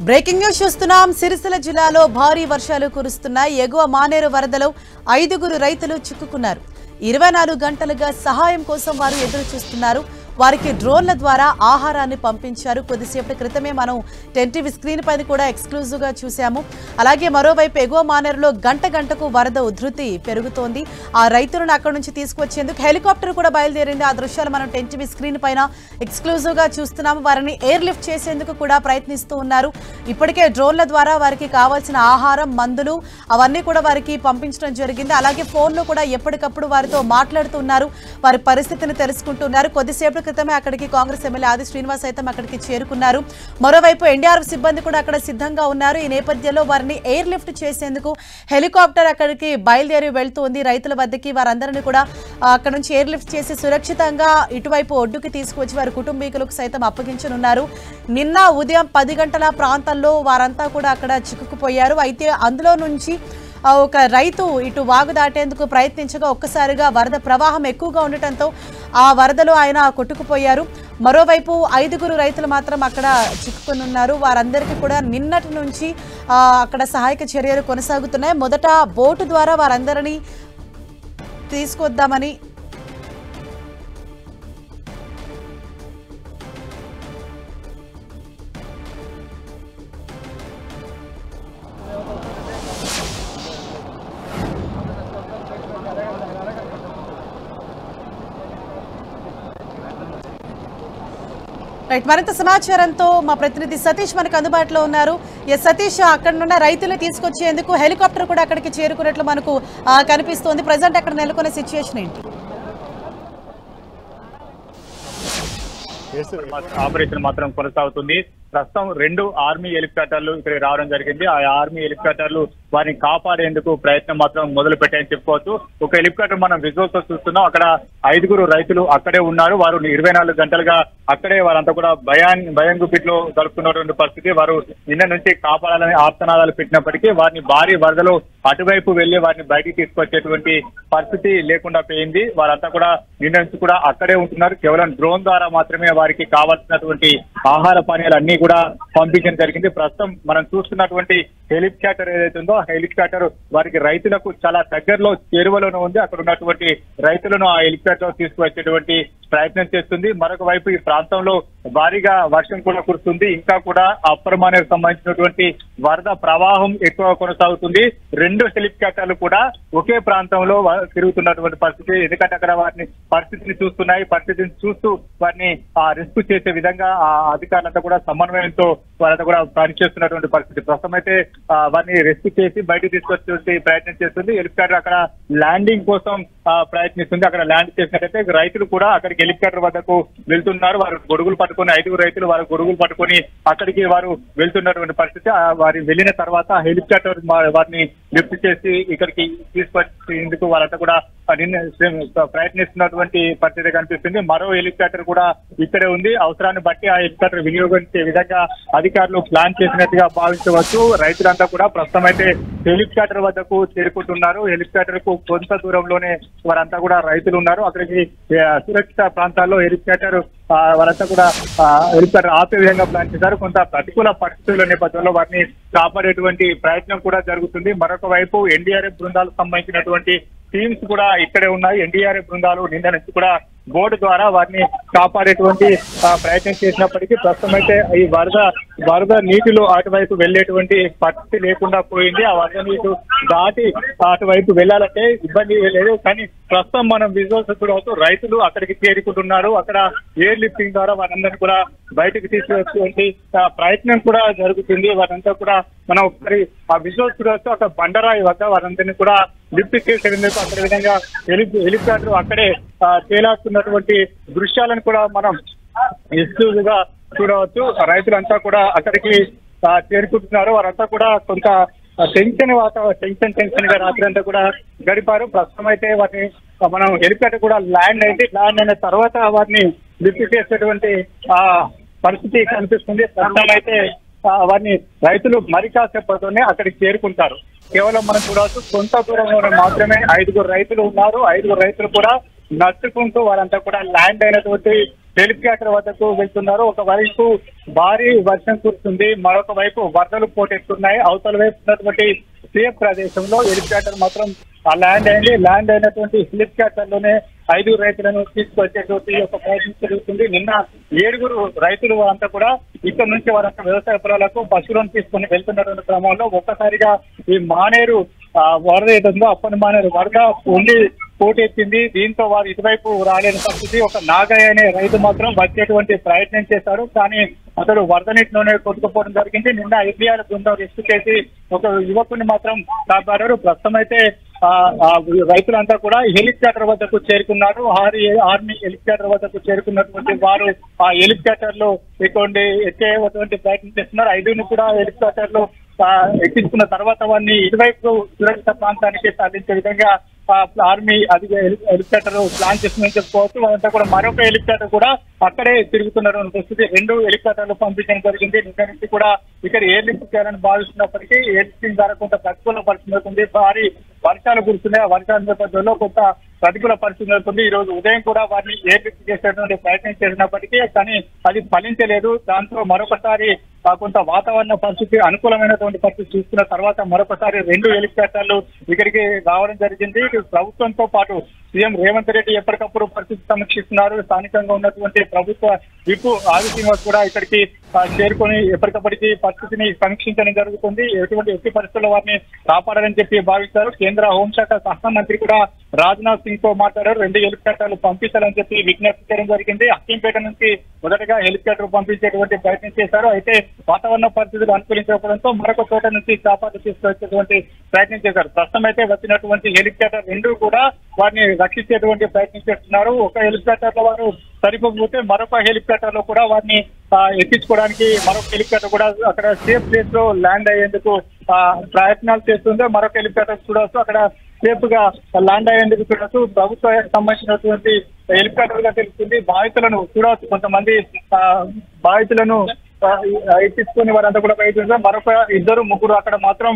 Breaking news చూస్తున్నాం. సిరిసిల్ల జిల్లాలో భారీ వర్షాలు కురుస్తున్నాయి. ఎగువ మానేరు వరదలో 5 రైతులు చిక్కుకున్నారు. 24 గంటలుగా సహాయం కోసం వారు ఎదురు చూస్తున్నారు. వారికి డ్రోన్ల ద్వారా ఆహారాన్ని పంపించారు. కొద్దిసేపటి క్రితమే మనం 10 టీవీ స్క్రీన్ పైన కూడా ఎక్స్క్లూజివ్ గా చూసాము. అలాగే మరోవైపు ఎగువ మానేరులో గంటకు వరద ఉధృతి పెరుగుతోంది. ఆ రైతులను అక్కడి నుంచి తీసుకొచ్చేందుకు హెలికాప్టర్ కూడా బయలుదేరింది. ఆ దృశ్యాలు మనం 10 టీవీ స్క్రీన్ పైన ఎక్స్క్లూజివ్ గా చూస్తున్నాము. వారిని ఎయిర్ లిఫ్ట్ చేసేందుకు కూడా ప్రయత్నిస్తూ ఉన్నారు. ఇప్పటికే డ్రోన్ల ద్వారా వారికి కావాల్సిన ఆహారం, మందులు అవన్నీ కూడా వారికి పంపించడం జరిగింది. అలాగే ఫోన్లో కూడా ఎప్పటికప్పుడు వారితో మాట్లాడుతున్నారు. వారి పరిస్థితిని తెలుసుకుంటున్నారు. కొద్దిసేపటి క్రితమే అక్కడికి కాంగ్రెస్ ఎమ్మెల్యే ఆది శ్రీనివాస్ సైతం అక్కడికి చేరుకున్నారు. మరోవైపు ఎన్డీఆర్ఎఫ్ సిబ్బంది కూడా అక్కడ సిద్ధంగా ఉన్నారు. ఈ నేపథ్యంలో వారిని ఎయిర్ లిఫ్ట్ చేసేందుకు హెలికాప్టర్ అక్కడికి బయలుదేరి వెళ్తుంది. రైతుల వద్దకి వారందరినీ కూడా అక్కడ నుంచి ఎయిర్ లిఫ్ట్ చేసి సురక్షితంగా ఇటువైపు ఒడ్డుకి తీసుకువచ్చి వారి కుటుంబీకులకు సైతం అప్పగించనున్నారు. నిన్న ఉదయం 10 గంటల ప్రాంతంలో వారంతా కూడా అక్కడ చిక్కుకుపోయారు. అయితే అందులో నుంచి ఒక రైతు ఇటు వాగు దాటేందుకు ప్రయత్నించగా ఒక్కసారిగా వరద ప్రవాహం ఎక్కువగా ఉండటంతో ఆ వరదలో ఆయన కొట్టుకుపోయారు. మరోవైపు 5 రైతులు మాత్రం అక్కడ చిక్కుకున్నారు. వారందరికీ కూడా నిన్నటి నుంచి అక్కడ సహాయక చర్యలు కొనసాగుతున్నాయి. మొదట బోటు ద్వారా వారందరినీ తీసుకొద్దామని మరింత సమాచారంతో మా ప్రతినిధి సతీష్ మనకు అందుబాటులో ఉన్నారు. సతీష్, అక్కడ ఉన్న రైతులను తీసుకొచ్చేందుకు హెలికాప్టర్ కూడా అక్కడికి చేరుకున్నట్లు మనకు కనిపిస్తోంది. ప్రజెంట్ అక్కడ నెలకొన్న సిచ్యుయేషన్ ఏంటి? ఆపరేషన్ మాత్రం కొనసాగుతుంది. ప్రస్తుతం 2 ఆర్మీ హెలికాప్టర్లు ఇక్కడ రావడం జరిగింది. ఆ ఆర్మీ హెలికాప్టర్లు వారిని కాపాడేందుకు ప్రయత్నం మాత్రం మొదలు పెట్టాయని చెప్పుకోవచ్చు. ఒక హెలికాప్టర్ మనం విజువల్స్ తో చూస్తున్నాం. అక్కడ 5 రైతులు అక్కడే ఉన్నారు. వారు 24 గంటలుగా అక్కడే వారంతా కూడా భయం గుప్పిట్లో గడుపుతున్నటువంటి పరిస్థితి. వారు నిన్న నుంచి కాపాడాలని ఆర్తనాదాలు పెట్టినప్పటికీ వారిని భారీ వరదలో అటువైపు వెళ్లి వారిని బయటికి తీసుకొచ్చేటువంటి పరిస్థితి లేకుండా పోయింది. వారంతా కూడా నిన్న నుంచి కూడా అక్కడే ఉంటున్నారు. కేవలం డ్రోన్ ద్వారా మాత్రమే వారికి కావాల్సినటువంటి ఆహార పానీయాలు అన్ని కూడా పంపించడం జరిగింది. ప్రస్తుతం మనం చూస్తున్నటువంటి హెలికాప్టర్ ఏదైతే ఉందో ఆ హెలికాప్టర్ వారికి రైతులకు చాలా దగ్గరలో చేరువలోనే ఉంది. అక్కడ ఉన్నటువంటి రైతులను ఆ హెలికాప్టర్ తీసుకువచ్చేటువంటి ప్రయత్నం చేస్తుంది. మరొక వైపు ఈ ప్రాంతంలో భారీగా వర్షం కూడా కురుస్తుంది. ఇంకా కూడా అప్పర్ మానేరుకు సంబంధించినటువంటి వరద ప్రవాహం ఎక్కువ కొనసాగుతుంది. 2 హెలికాప్టర్లు కూడా ఒకే ప్రాంతంలో తిరుగుతున్నటువంటి పరిస్థితి. ఎందుకంటే అక్కడ వారిని పరిస్థితిని చూస్తున్నాయి. పరిస్థితిని చూస్తూ వారిని రెస్క్యూ చేసే విధంగా ఆ అధికారులంతా కూడా సమన్వయంతో వారంతా కూడా పనిచేస్తున్నటువంటి పరిస్థితి. ప్రస్తుతం అయితే వారిని రెస్క్యూ చేసి బయటకు తీసుకొచ్చే ప్రయత్నం చేస్తుంది. హెలికాప్టర్ అక్కడ ల్యాండింగ్ కోసం ప్రయత్నిస్తుంది. అక్కడ ల్యాండ్ చేసినట్టయితే రైతులు కూడా అక్కడికి హెలికాప్టర్ వద్దకు వెళ్తున్నారు. వారు గొడుగులు పట్టుకొని 5 రైతులు వారు గొడుగులు పట్టుకొని అక్కడికి వారు వెళ్తున్నటువంటి పరిస్థితి. వారి వెళ్లిన తర్వాత హెలికాప్టర్ వారిని లిఫ్ట్ చేసి ఇక్కడికి తీసుకొచ్చేందుకు వారంతా కూడా ప్రయత్నిస్తున్నటువంటి పరిస్థితి కనిపిస్తుంది. మరో హెలికాప్టర్ కూడా ఇక్కడే ఉంది. అవసరాన్ని బట్టి ఆ హెలికాప్టర్ వినియోగించే విధంగా అధికారులు ప్లాన్ చేసినట్టుగా భావించవచ్చు. రైతులంతా కూడా ప్రస్తుతం అయితే హెలికాప్టర్ వద్దకు చేరుకుంటున్నారు. హెలికాప్టర్ కు కొంత దూరంలోనే వారంతా కూడా రైతులు ఉన్నారు. అక్కడికి సురక్షిత ప్రాంతాల్లో హెలికాప్టర్ వారంతా కూడా హెలికాప్టర్ ఆపే విధంగా ప్లాన్ చేశారు. కొంత ప్రతికూల పరిస్థితుల నేపథ్యంలో వారిని కాపాడేటువంటి ప్రయత్నం కూడా జరుగుతుంది. మరొక వైపు ఎన్డీఆర్ఎఫ్ బృందాలకు సంబంధించినటువంటి టీమ్స్ కూడా ఇక్కడే ఉన్నాయి. ఎన్డీఆర్ఎఫ్ బృందాలు నిన్న నుంచి కూడా బోర్డు ద్వారా వారిని కాపాడేటువంటి ప్రయత్నం చేసినప్పటికీ ప్రస్తుతం అయితే ఈ వరద నీటిలో అటువైపు వెళ్లేటువంటి పరిస్థితి లేకుండా పోయింది. ఆ వరద నీరు దాటి అటువైపు వెళ్లాలంటే ఇబ్బంది లేదు. కానీ ప్రస్తుతం మనం విజువల్స్ చూడవచ్చు. రైతులు అక్కడికి చేరుకుంటున్నారు. అక్కడ ఎయిర్ లిఫ్టింగ్ ద్వారా వారందరినీ కూడా బయటకు తీసుకొచ్చేటువంటి ప్రయత్నం కూడా జరుగుతుంది. వారంతా కూడా మనం ఒకసారి ఆ విజువల్స్ చూడవచ్చు. అక్కడ బండరాయి వద్ద వారందరినీ కూడా లిఫ్ట్ చేసేందుకు అక్కడ విధంగా హెలికాప్టర్ అక్కడే తేలాడుతున్నటువంటి దృశ్యాలను కూడా మనం ఎక్స్క్లూజివ్గా చూడవచ్చు. రైతులంతా కూడా అక్కడికి చేరుకుంటున్నారు. వారంతా కూడా కొంత టెన్షన్ గా రాత్రి అంతా కూడా గడిపారు. ప్రస్తుతం అయితే వారిని మనం హెలికాప్టర్ కూడా ల్యాండ్ అయిన తర్వాత వారిని లిఫ్ట్ చేసేటువంటి పరిస్థితి కనిపిస్తుంది. ప్రస్తుతం అయితే వారిని రైతులు మరి కాసేపటితోనే అక్కడికి చేరుకుంటారు. కేవలం మనం చూడవచ్చు కొంత దూరంలో మాత్రమే 5 రైతులు ఉన్నారు. 5 రైతులు కూడా నడుచుకుంటూ వారంతా కూడా ల్యాండ్ అయినటువంటి హెలికాప్టర్ వద్దకు వెళ్తున్నారు. ఒకవైపు భారీ వర్షం కురుస్తుంది, మరొక వైపు వరదలు పోటెత్తున్నాయి. అవతల వైపు ఉన్నటువంటి సేఫ్ ప్రదేశంలో హెలికాప్టర్ మాత్రం ల్యాండ్ అయింది. ల్యాండ్ అయినటువంటి హెలికాప్టర్ లోనే 5 రైతులను తీసుకొచ్చేటువంటి ఒక ప్రయత్నం జరుగుతుంది. నిన్న 7 రైతులు అంతా కూడా ఇక్కడ నుంచి వారంతా వ్యవసాయ పొలాలకు పశువులను తీసుకుని వెళ్తున్నటువంటి క్రమంలో ఒక్కసారిగా ఈ మానేరు వరద ఏదో అప్పటి మానేరు వరద ఉండి పోటెత్తింది. దీంతో వారు ఇటువైపు రాలేని పరిస్థితి. ఒక నాగయ్య అనే రైతు మాత్రం వచ్చేటువంటి ప్రయత్నం చేశారు, కానీ అతడు వరద నీటిలోనే కొట్టుకుపోవడం జరిగింది. నిన్న ఐపీఆర్ బృందం రెస్క్యూ చేసి ఒక యువకుని మాత్రం కాపాడారు. ప్రస్తుతం అయితే రైతులంతా కూడా హెలికాప్టర్ వద్దకు చేరుకున్నారు. ఆర్మీ హెలికాప్టర్ వద్దకు చేరుకున్నటువంటి వారు ఆ హెలికాప్టర్ లో ఎక్కేటువంటి ప్రయత్నం చేస్తున్నారు. 5 కూడా హెలికాప్టర్ లో ఎక్కించుకున్న తర్వాత వారిని ఇటువైపు సురక్షిత ప్రాంతానికి తరలించే విధంగా ఆర్మీ అది హెలికాప్టర్ ప్లాన్ చేస్తుందని చెప్పుకోవచ్చు. వాళ్ళంతా కూడా మరొక హెలికాప్టర్ కూడా అక్కడే తిరుగుతున్నారు పరిస్థితి. 2 హెలికాప్టర్లు పంపించడం జరిగింది. నిన్న నుంచి కూడా ఇక్కడ ఎయిర్ లిఫ్ట్ చేయాలని భావిస్తున్నప్పటికీ ఎయిర్ లిఫ్టింగ్ ద్వారా కొంత ప్రతికూల పరిస్థితి అవుతుంది. భారీ వర్షాలు కురుస్తున్నాయి. ఆ వర్షాల నేపథ్యంలో కొంత ప్రతికూల పరిస్థితి అవుతుంది. ఈ రోజు ఉదయం కూడా వారిని ఎయిర్ లిఫ్ట్ చేసేటువంటి ప్రయత్నం చేసినప్పటికీ కానీ అది ఫలించలేదు. దాంతో మరొకసారి కొంత వాతావరణ పరిస్థితి అనుకూలమైనటువంటి పరిస్థితి చూసుకున్న తర్వాత మరొకసారి 2 హెలికాప్టర్లు ఇక్కడికి రావడం జరిగింది. ప్రభుత్వంతో పాటు సీఎం రేవంత్ రెడ్డి ఎప్పటికప్పుడు పరిస్థితి సమీక్షిస్తున్నారు. స్థానికంగా ఉన్నటువంటి ప్రభుత్వ విప్ ఆది శ్రీనివాస్ కూడా ఇక్కడికి చేరుకొని ఎప్పటికప్పటికి పరిస్థితిని సమీక్షించడం జరుగుతుంది. ఎట్టి పరిస్థితుల్లో వారిని కాపాడాలని చెప్పి భావిస్తారు. కేంద్ర హోంశాఖ సహా మంత్రి కూడా రాజ్నాథ్ సింగ్ తో మాట్లాడారు. 2 హెలికాప్టర్లు పంపించాలని చెప్పి విజ్ఞప్తి చేయడం జరిగింది. అక్కింపేట నుంచి మొదటగా హెలికాప్టర్ పంపించేటువంటి ప్రయత్నం చేశారు. అయితే వాతావరణ పరిస్థితులు అనుకూలించకపోవడంతో మరొక చోట నుంచి చాపాలు తీసుకొచ్చేటువంటి ప్రయత్నం చేశారు. ప్రస్తుతం అయితే వచ్చినటువంటి హెలికాప్టర్ 2 కూడా వారిని రక్షించేటువంటి ప్రయత్నం చేస్తున్నారు. ఒక హెలికాప్టర్ లో వారు సరిపోకపోతే మరొక హెలికాప్టర్ లో కూడా వారిని ఎక్కించుకోవడానికి మరొక హెలికాప్టర్ కూడా అక్కడ సేఫ్ ప్లేస్ లో ల్యాండ్ అయ్యేందుకు ప్రయత్నాలు చేస్తుంది. మరొక హెలికాప్టర్ చూడవచ్చు అక్కడ సేఫ్ గా ల్యాండ్ అయ్యేందుకు చూడవచ్చు. ప్రభుత్వానికి సంబంధించినటువంటి హెలికాప్టర్ గా తెలుస్తుంది. బాధితులను చూడవచ్చు, కొంతమంది బాధితులను ఎక్కించుకుని వారంతా కూడా బయట మరొక 2-3 అక్కడ మాత్రం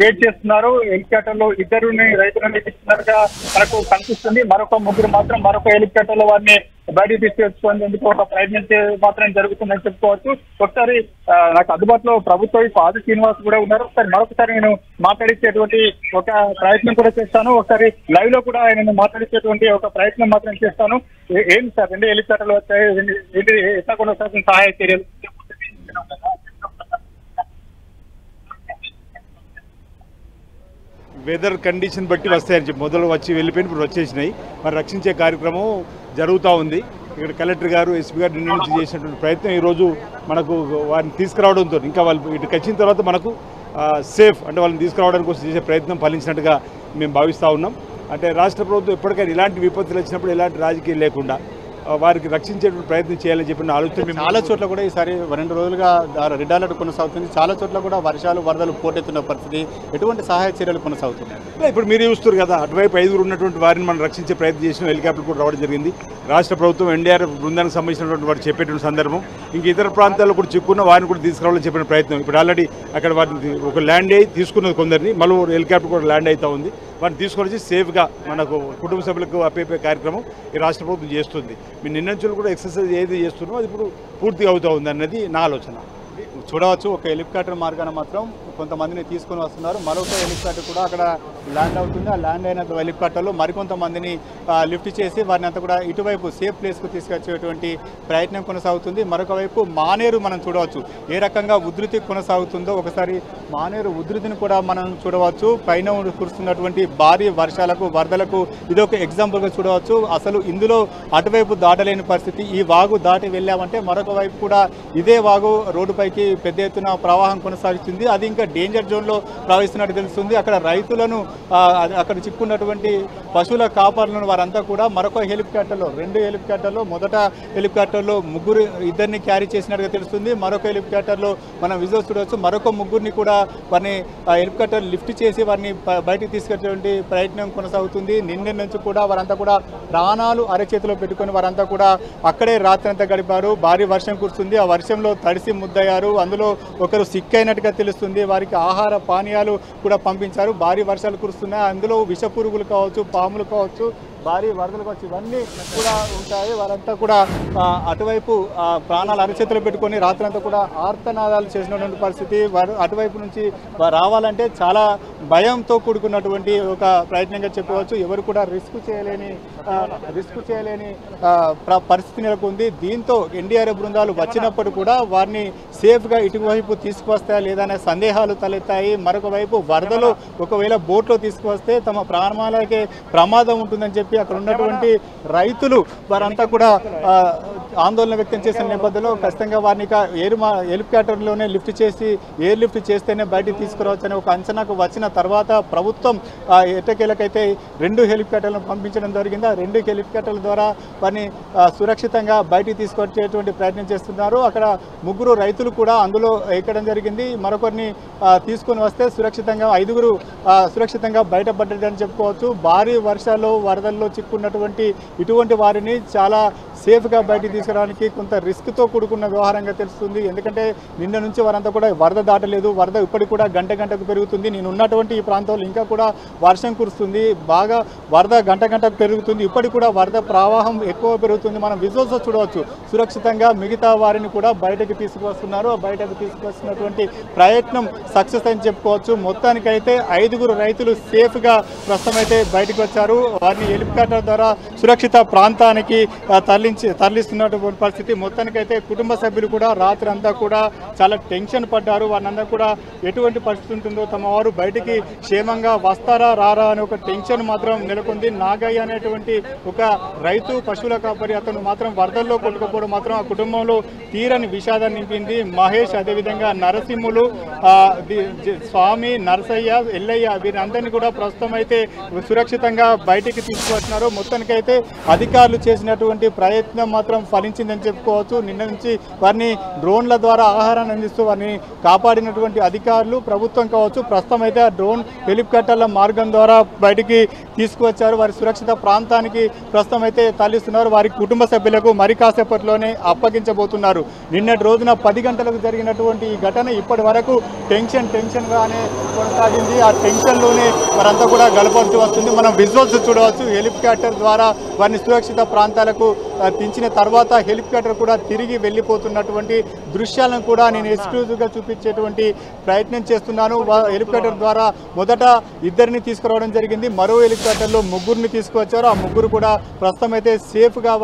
వెయిట్ చేస్తున్నారు. హెలికాప్టర్ లో 2 రైతులను ఎక్కిస్తున్నట్టుగా మనకు కనిపిస్తుంది. మరొక 3 మాత్రం మరొక హెలికాప్టర్ లో వారిని బయటికి తీసుకొచ్చుకునేందుకు ఒక ప్రయత్నం మాత్రం జరుగుతుందని చెప్పుకోవచ్చు. ఒకసారి నాకు అందుబాటులో ప్రభుత్వ ఆది శ్రీనివాస్ కూడా ఉన్నారు. మరొకసారి నేను మాట్లాడించేటువంటి ఒక ప్రయత్నం కూడా చేస్తాను. ఒకసారి లైవ్ లో కూడా ఆయన మాట్లాడించేటువంటి ఒక ప్రయత్నం మాత్రం చేస్తాను. ఏంటి సార్ 2 హెలికాప్టర్లు వచ్చాయి, ఎట్లా కొనసాగుతున్న సహాయ చర్యలు? వెదర్ కండిషన్ బట్టి వస్తాయని చెప్పి మొదలు వచ్చి వెళ్ళిపోయిన ఇప్పుడు వచ్చేసినాయి. మరి రక్షించే కార్యక్రమం జరుగుతూ ఉంది. ఇక్కడ కలెక్టర్ గారు ఎస్పీ గారు నిన్న నుంచి చేసినటువంటి ప్రయత్నం ఈరోజు మనకు వారిని తీసుకురావడంతో ఇంకా వాళ్ళు ఇటుకు వచ్చిన తర్వాత మనకు సేఫ్ అంటే వాళ్ళని తీసుకురావడానికి కోసం చేసే ప్రయత్నం ఫలించినట్టుగా మేము భావిస్తూ ఉన్నాం. అంటే రాష్ట్ర ప్రభుత్వం ఎప్పటికైనా ఇలాంటి విపత్తులు వచ్చినప్పుడు ఎలాంటి రాజకీయం లేకుండా వారికి రక్షించేటువంటి ప్రయత్నం చేయాలని చెప్పిన ఆలోచన చాలా చోట్ల కూడా ఈసారి 2 రోజులుగా రెడ్ అలర్ట్ కొనసాగుతుంది. చాలా చోట్ల కూడా వర్షాలు వరదలు పోటెత్తున్న పరిస్థితి. ఎటువంటి సహాయ చర్యలు కొనసాగుతున్నాయి? ఇప్పుడు మీరు చూస్తారు కదా, అటువైపు 5 ఉన్నటువంటి వారిని మనం రక్షించే ప్రయత్నం చేసిన హెలికాప్టర్ కూడా రావడం జరిగింది. రాష్ట్ర ప్రభుత్వం ఎన్డీఆర్ఎఫ్ బృందానికి సంబంధించినటువంటి వారు చెప్పేటువంటి సందర్భం ఇంక ఇతర ప్రాంతాల్లో కూడా చిక్కున్న వారిని కూడా తీసుకురావాలని చెప్పిన ప్రయత్నం. ఇప్పుడు ఆల్రెడీ అక్కడ వారిని ఒక ల్యాండ్ అయ్యి తీసుకున్నది కొందరిని, మళ్ళీ హెలికాప్టర్ కూడా ల్యాండ్ అవుతూ ఉంది. వారిని తీసుకొని వచ్చి సేఫ్గా మనకు కుటుంబ సభ్యులకు అప్పే కార్యక్రమం ఈ రాష్ట్ర ప్రభుత్వం చేస్తుంది. మీ నిన్న కూడా ఎక్సర్సైజ్ ఏది చేస్తున్నామో అది ఇప్పుడు పూర్తిగా అవుతూ ఉంది అన్నది నా ఆలోచన. చూడవచ్చు ఒక హెలికాప్టర్ మార్గాన మాత్రం కొంతమందిని తీసుకొని వస్తున్నారు. మరొక హెలికాప్టర్ కూడా అక్కడ ల్యాండ్ అవుతుంది. ఆ ల్యాండ్ అయిన హెలికాప్టర్లో మరికొంతమందిని లిఫ్ట్ చేసి వారిని అంతా కూడా ఇటువైపు సేఫ్ ప్లేస్కు తీసుకొచ్చేటువంటి ప్రయత్నం కొనసాగుతుంది. మరొక వైపు మానేరు మనం చూడవచ్చు ఏ రకంగా ఉధృతి కొనసాగుతుందో. ఒకసారి మానేరు ఉధృతిని కూడా మనం చూడవచ్చు. పైన కురుస్తున్నటువంటి భారీ వర్షాలకు వరదలకు ఇదొక ఎగ్జాంపుల్గా చూడవచ్చు. అసలు ఇందులో అటువైపు దాటలేని పరిస్థితి. ఈ వాగు దాటి వెళ్ళామంటే మరొక వైపు కూడా ఇదే వాగు రోడ్డుపైకి పెద్ద ఎత్తున ప్రవాహం కొనసాగుతుంది. అది ఇంకా డేంజర్ జోన్లో ప్రవహిస్తున్నట్టు తెలుస్తుంది. అక్కడ రైతులను అక్కడ చిక్కున్నటువంటి పశువుల కాపరులను వారంతా కూడా మరొక హెలికాప్టర్లో 2 హెలికాప్టర్లో మొదట హెలికాప్టర్లో 2 క్యారీ చేసినట్టుగా తెలుస్తుంది. మరొక హెలికాప్టర్లో మనం విజువల్స్ చూడవచ్చు. మరొక 3 కూడా వారిని హెలికాప్టర్ లిఫ్ట్ చేసి వారిని బయటికి తీసుకొచ్చేటువంటి ప్రయత్నం కొనసాగుతుంది. నిన్న నుంచి కూడా వారంతా కూడా ప్రాణాలు అరచేతిలో పెట్టుకొని వారంతా కూడా అక్కడే రాత్రి అంతా గడిపారు. భారీ వర్షం కురుస్తుంది. ఆ వర్షంలో తడిసి ముద్దయ్యారు. అందులో ఒకరు సిక్ అయినట్టుగా తెలుస్తుంది. వారికి ఆహార పానీయాలు కూడా పంపించారు. భారీ వర్షాలు కురుస్తున్నాయి. అందులో విషపురుగులు కావచ్చు, పాములు కావచ్చు, భారీ వరదలు వచ్చి ఇవన్నీ కూడా ఉంటాయి. వారంతా కూడా అటువైపు ప్రాణాలు అరచేతులు పెట్టుకొని రాత్రంతా కూడా ఆర్తనాదాలు చేసినటువంటి పరిస్థితి. వారు అటువైపు నుంచి రావాలంటే చాలా భయంతో కూడుకున్నటువంటి ఒక ప్రయత్నంగా చెప్పవచ్చు. ఎవరు కూడా రిస్క్ చేయలేని పరిస్థితి నెలకొంది. దీంతో ఎన్డీఆర్ఎఫ్ బృందాలు వచ్చినప్పుడు కూడా వారిని సేఫ్గా ఇటువైపు తీసుకువస్తాయా లేదా అనే సందేహాలు తలెత్తాయి. మరొక వైపు వరదలు ఒకవేళ బోట్లో తీసుకువస్తే తమ ప్రాణాలకే ప్రమాదం ఉంటుందని చెప్పి అక్కడ ఉన్నటువంటి రైతులు వారంతా కూడా ఆందోళన వ్యక్తం చేసిన నేపథ్యంలో ఖచ్చితంగా వారిని హెలికాప్టర్లోనే ఎయిర్ లిఫ్ట్ చేస్తేనే బయటికి తీసుకురావచ్చు అనే ఒక అంచనాకు వచ్చిన తర్వాత ప్రభుత్వం ఎట్టకేలకైతే 2 హెలికాప్టర్లను పంపించడం జరిగింది. ఆ 2 హెలికాప్టర్ల ద్వారా వారిని సురక్షితంగా బయటికి తీసుకొచ్చేటువంటి ప్రయత్నం చేస్తున్నారు. అక్కడ 3 రైతులు కూడా అందులో ఎక్కడం జరిగింది. మరొకరిని తీసుకొని వస్తే సురక్షితంగా 5 సురక్షితంగా బయటపడ్డారని చెప్పుకోవచ్చు. భారీ వర్షాలు వరదల్లో చిక్కున్నటువంటి ఇటువంటి వారిని చాలా సేఫ్గా బయటికి తీసుకురావడానికి కొంత రిస్క్తో కూడుకున్న వ్యవహారంగా తెలుస్తుంది. ఎందుకంటే నిన్న నుంచి వారంతా కూడా వరద దాటలేదు. వరద ఇప్పటికి కూడా గంటకు పెరుగుతుంది. నేను ఉన్నటువంటి ఈ ప్రాంతంలో ఇంకా కూడా వర్షం కురుస్తుంది. బాగా వరద గంటకు పెరుగుతుంది. ఇప్పటికి కూడా వరద ప్రవాహం ఎక్కువ పెరుగుతుంది. మనం విజువల్స్ చూడవచ్చు. సురక్షితంగా మిగతా వారిని కూడా బయటకు తీసుకువస్తున్నారు. బయటకు తీసుకొస్తున్నటువంటి ప్రయత్నం సక్సెస్ అని చెప్పుకోవచ్చు. మొత్తానికైతే 5 రైతులు సేఫ్గా ప్రస్తుతం అయితే బయటకు వచ్చారు. వారిని హెలికాప్టర్ ద్వారా సురక్షిత ప్రాంతానికి తరలిస్తున్నటువంటి పరిస్థితి. మొత్తానికైతే కుటుంబ సభ్యులు కూడా రాత్రి అంతా కూడా చాలా టెన్షన్ పడ్డారు. వారందరూ కూడా ఎటువంటి పరిస్థితి ఉంటుందో, తమ వారు బయటికి క్షేమంగా వస్తారా రారా అనే ఒక టెన్షన్ మాత్రం నెలకొంది. నాగయ్య అనేటువంటి ఒక రైతు పశువుల కాపరి అతను మాత్రం వరదల్లో కొట్టుకుపోవడం మాత్రం ఆ కుటుంబంలో తీరని విషాదాన్ని నింపింది. మహేష్, అదేవిధంగా నరసింహులు, స్వామి, నరసయ్య, ఎల్లయ్య వీరందరినీ కూడా ప్రస్తుతం అయితే సురక్షితంగా బయటికి తీసుకువస్తున్నారు. మొత్తానికైతే అధికారులు చేసినటువంటి ప్రయత్నం మాత్రం ఫలించిందని చెప్పుకోవచ్చు. నిన్న నుంచి వారిని డ్రోన్ల ద్వారా ఆహారాన్ని అందిస్తూ వారిని కాపాడినటువంటి అధికారులు, ప్రభుత్వం కావచ్చు. ప్రస్తుతం అయితే ఆ డ్రోన్ హెలికాప్టర్ల మార్గం ద్వారా బయటికి తీసుకువచ్చారు. వారి సురక్షిత ప్రాంతానికి ప్రస్తుతం అయితే తరలిస్తున్నారు. వారి కుటుంబ సభ్యులకు మరి కాసేపట్లోనే అప్పగించబోతున్నారు. నిన్నటి రోజున 10 గంటలకు జరిగినటువంటి ఈ ఘటన ఇప్పటి వరకు టెన్షన్గానే కొనసాగింది. ఆ టెన్షన్లోనే వారంతా కూడా గడపాల్సి వస్తుంది. మనం విజువల్స్ చూడవచ్చు. హెలికాప్టర్ ద్వారా వారిని సురక్షిత ప్రాంతాలకు దించిన తర్వాత హెలికాప్టర్ కూడా తిరిగి వెళ్ళిపోతున్నటువంటి దృశ్యాలను కూడా నేను ఎక్స్క్లూజివ్గా చూపించేటువంటి ప్రయత్నం చేస్తున్నాను. హెలికాప్టర్ ద్వారా మొదట 2 తీసుకురావడం జరిగింది. మరో హెలికాప్టర్లో 3 తీసుకువచ్చారు. ఆ 3 కూడా ప్రస్తుతం అయితే సేఫ్గా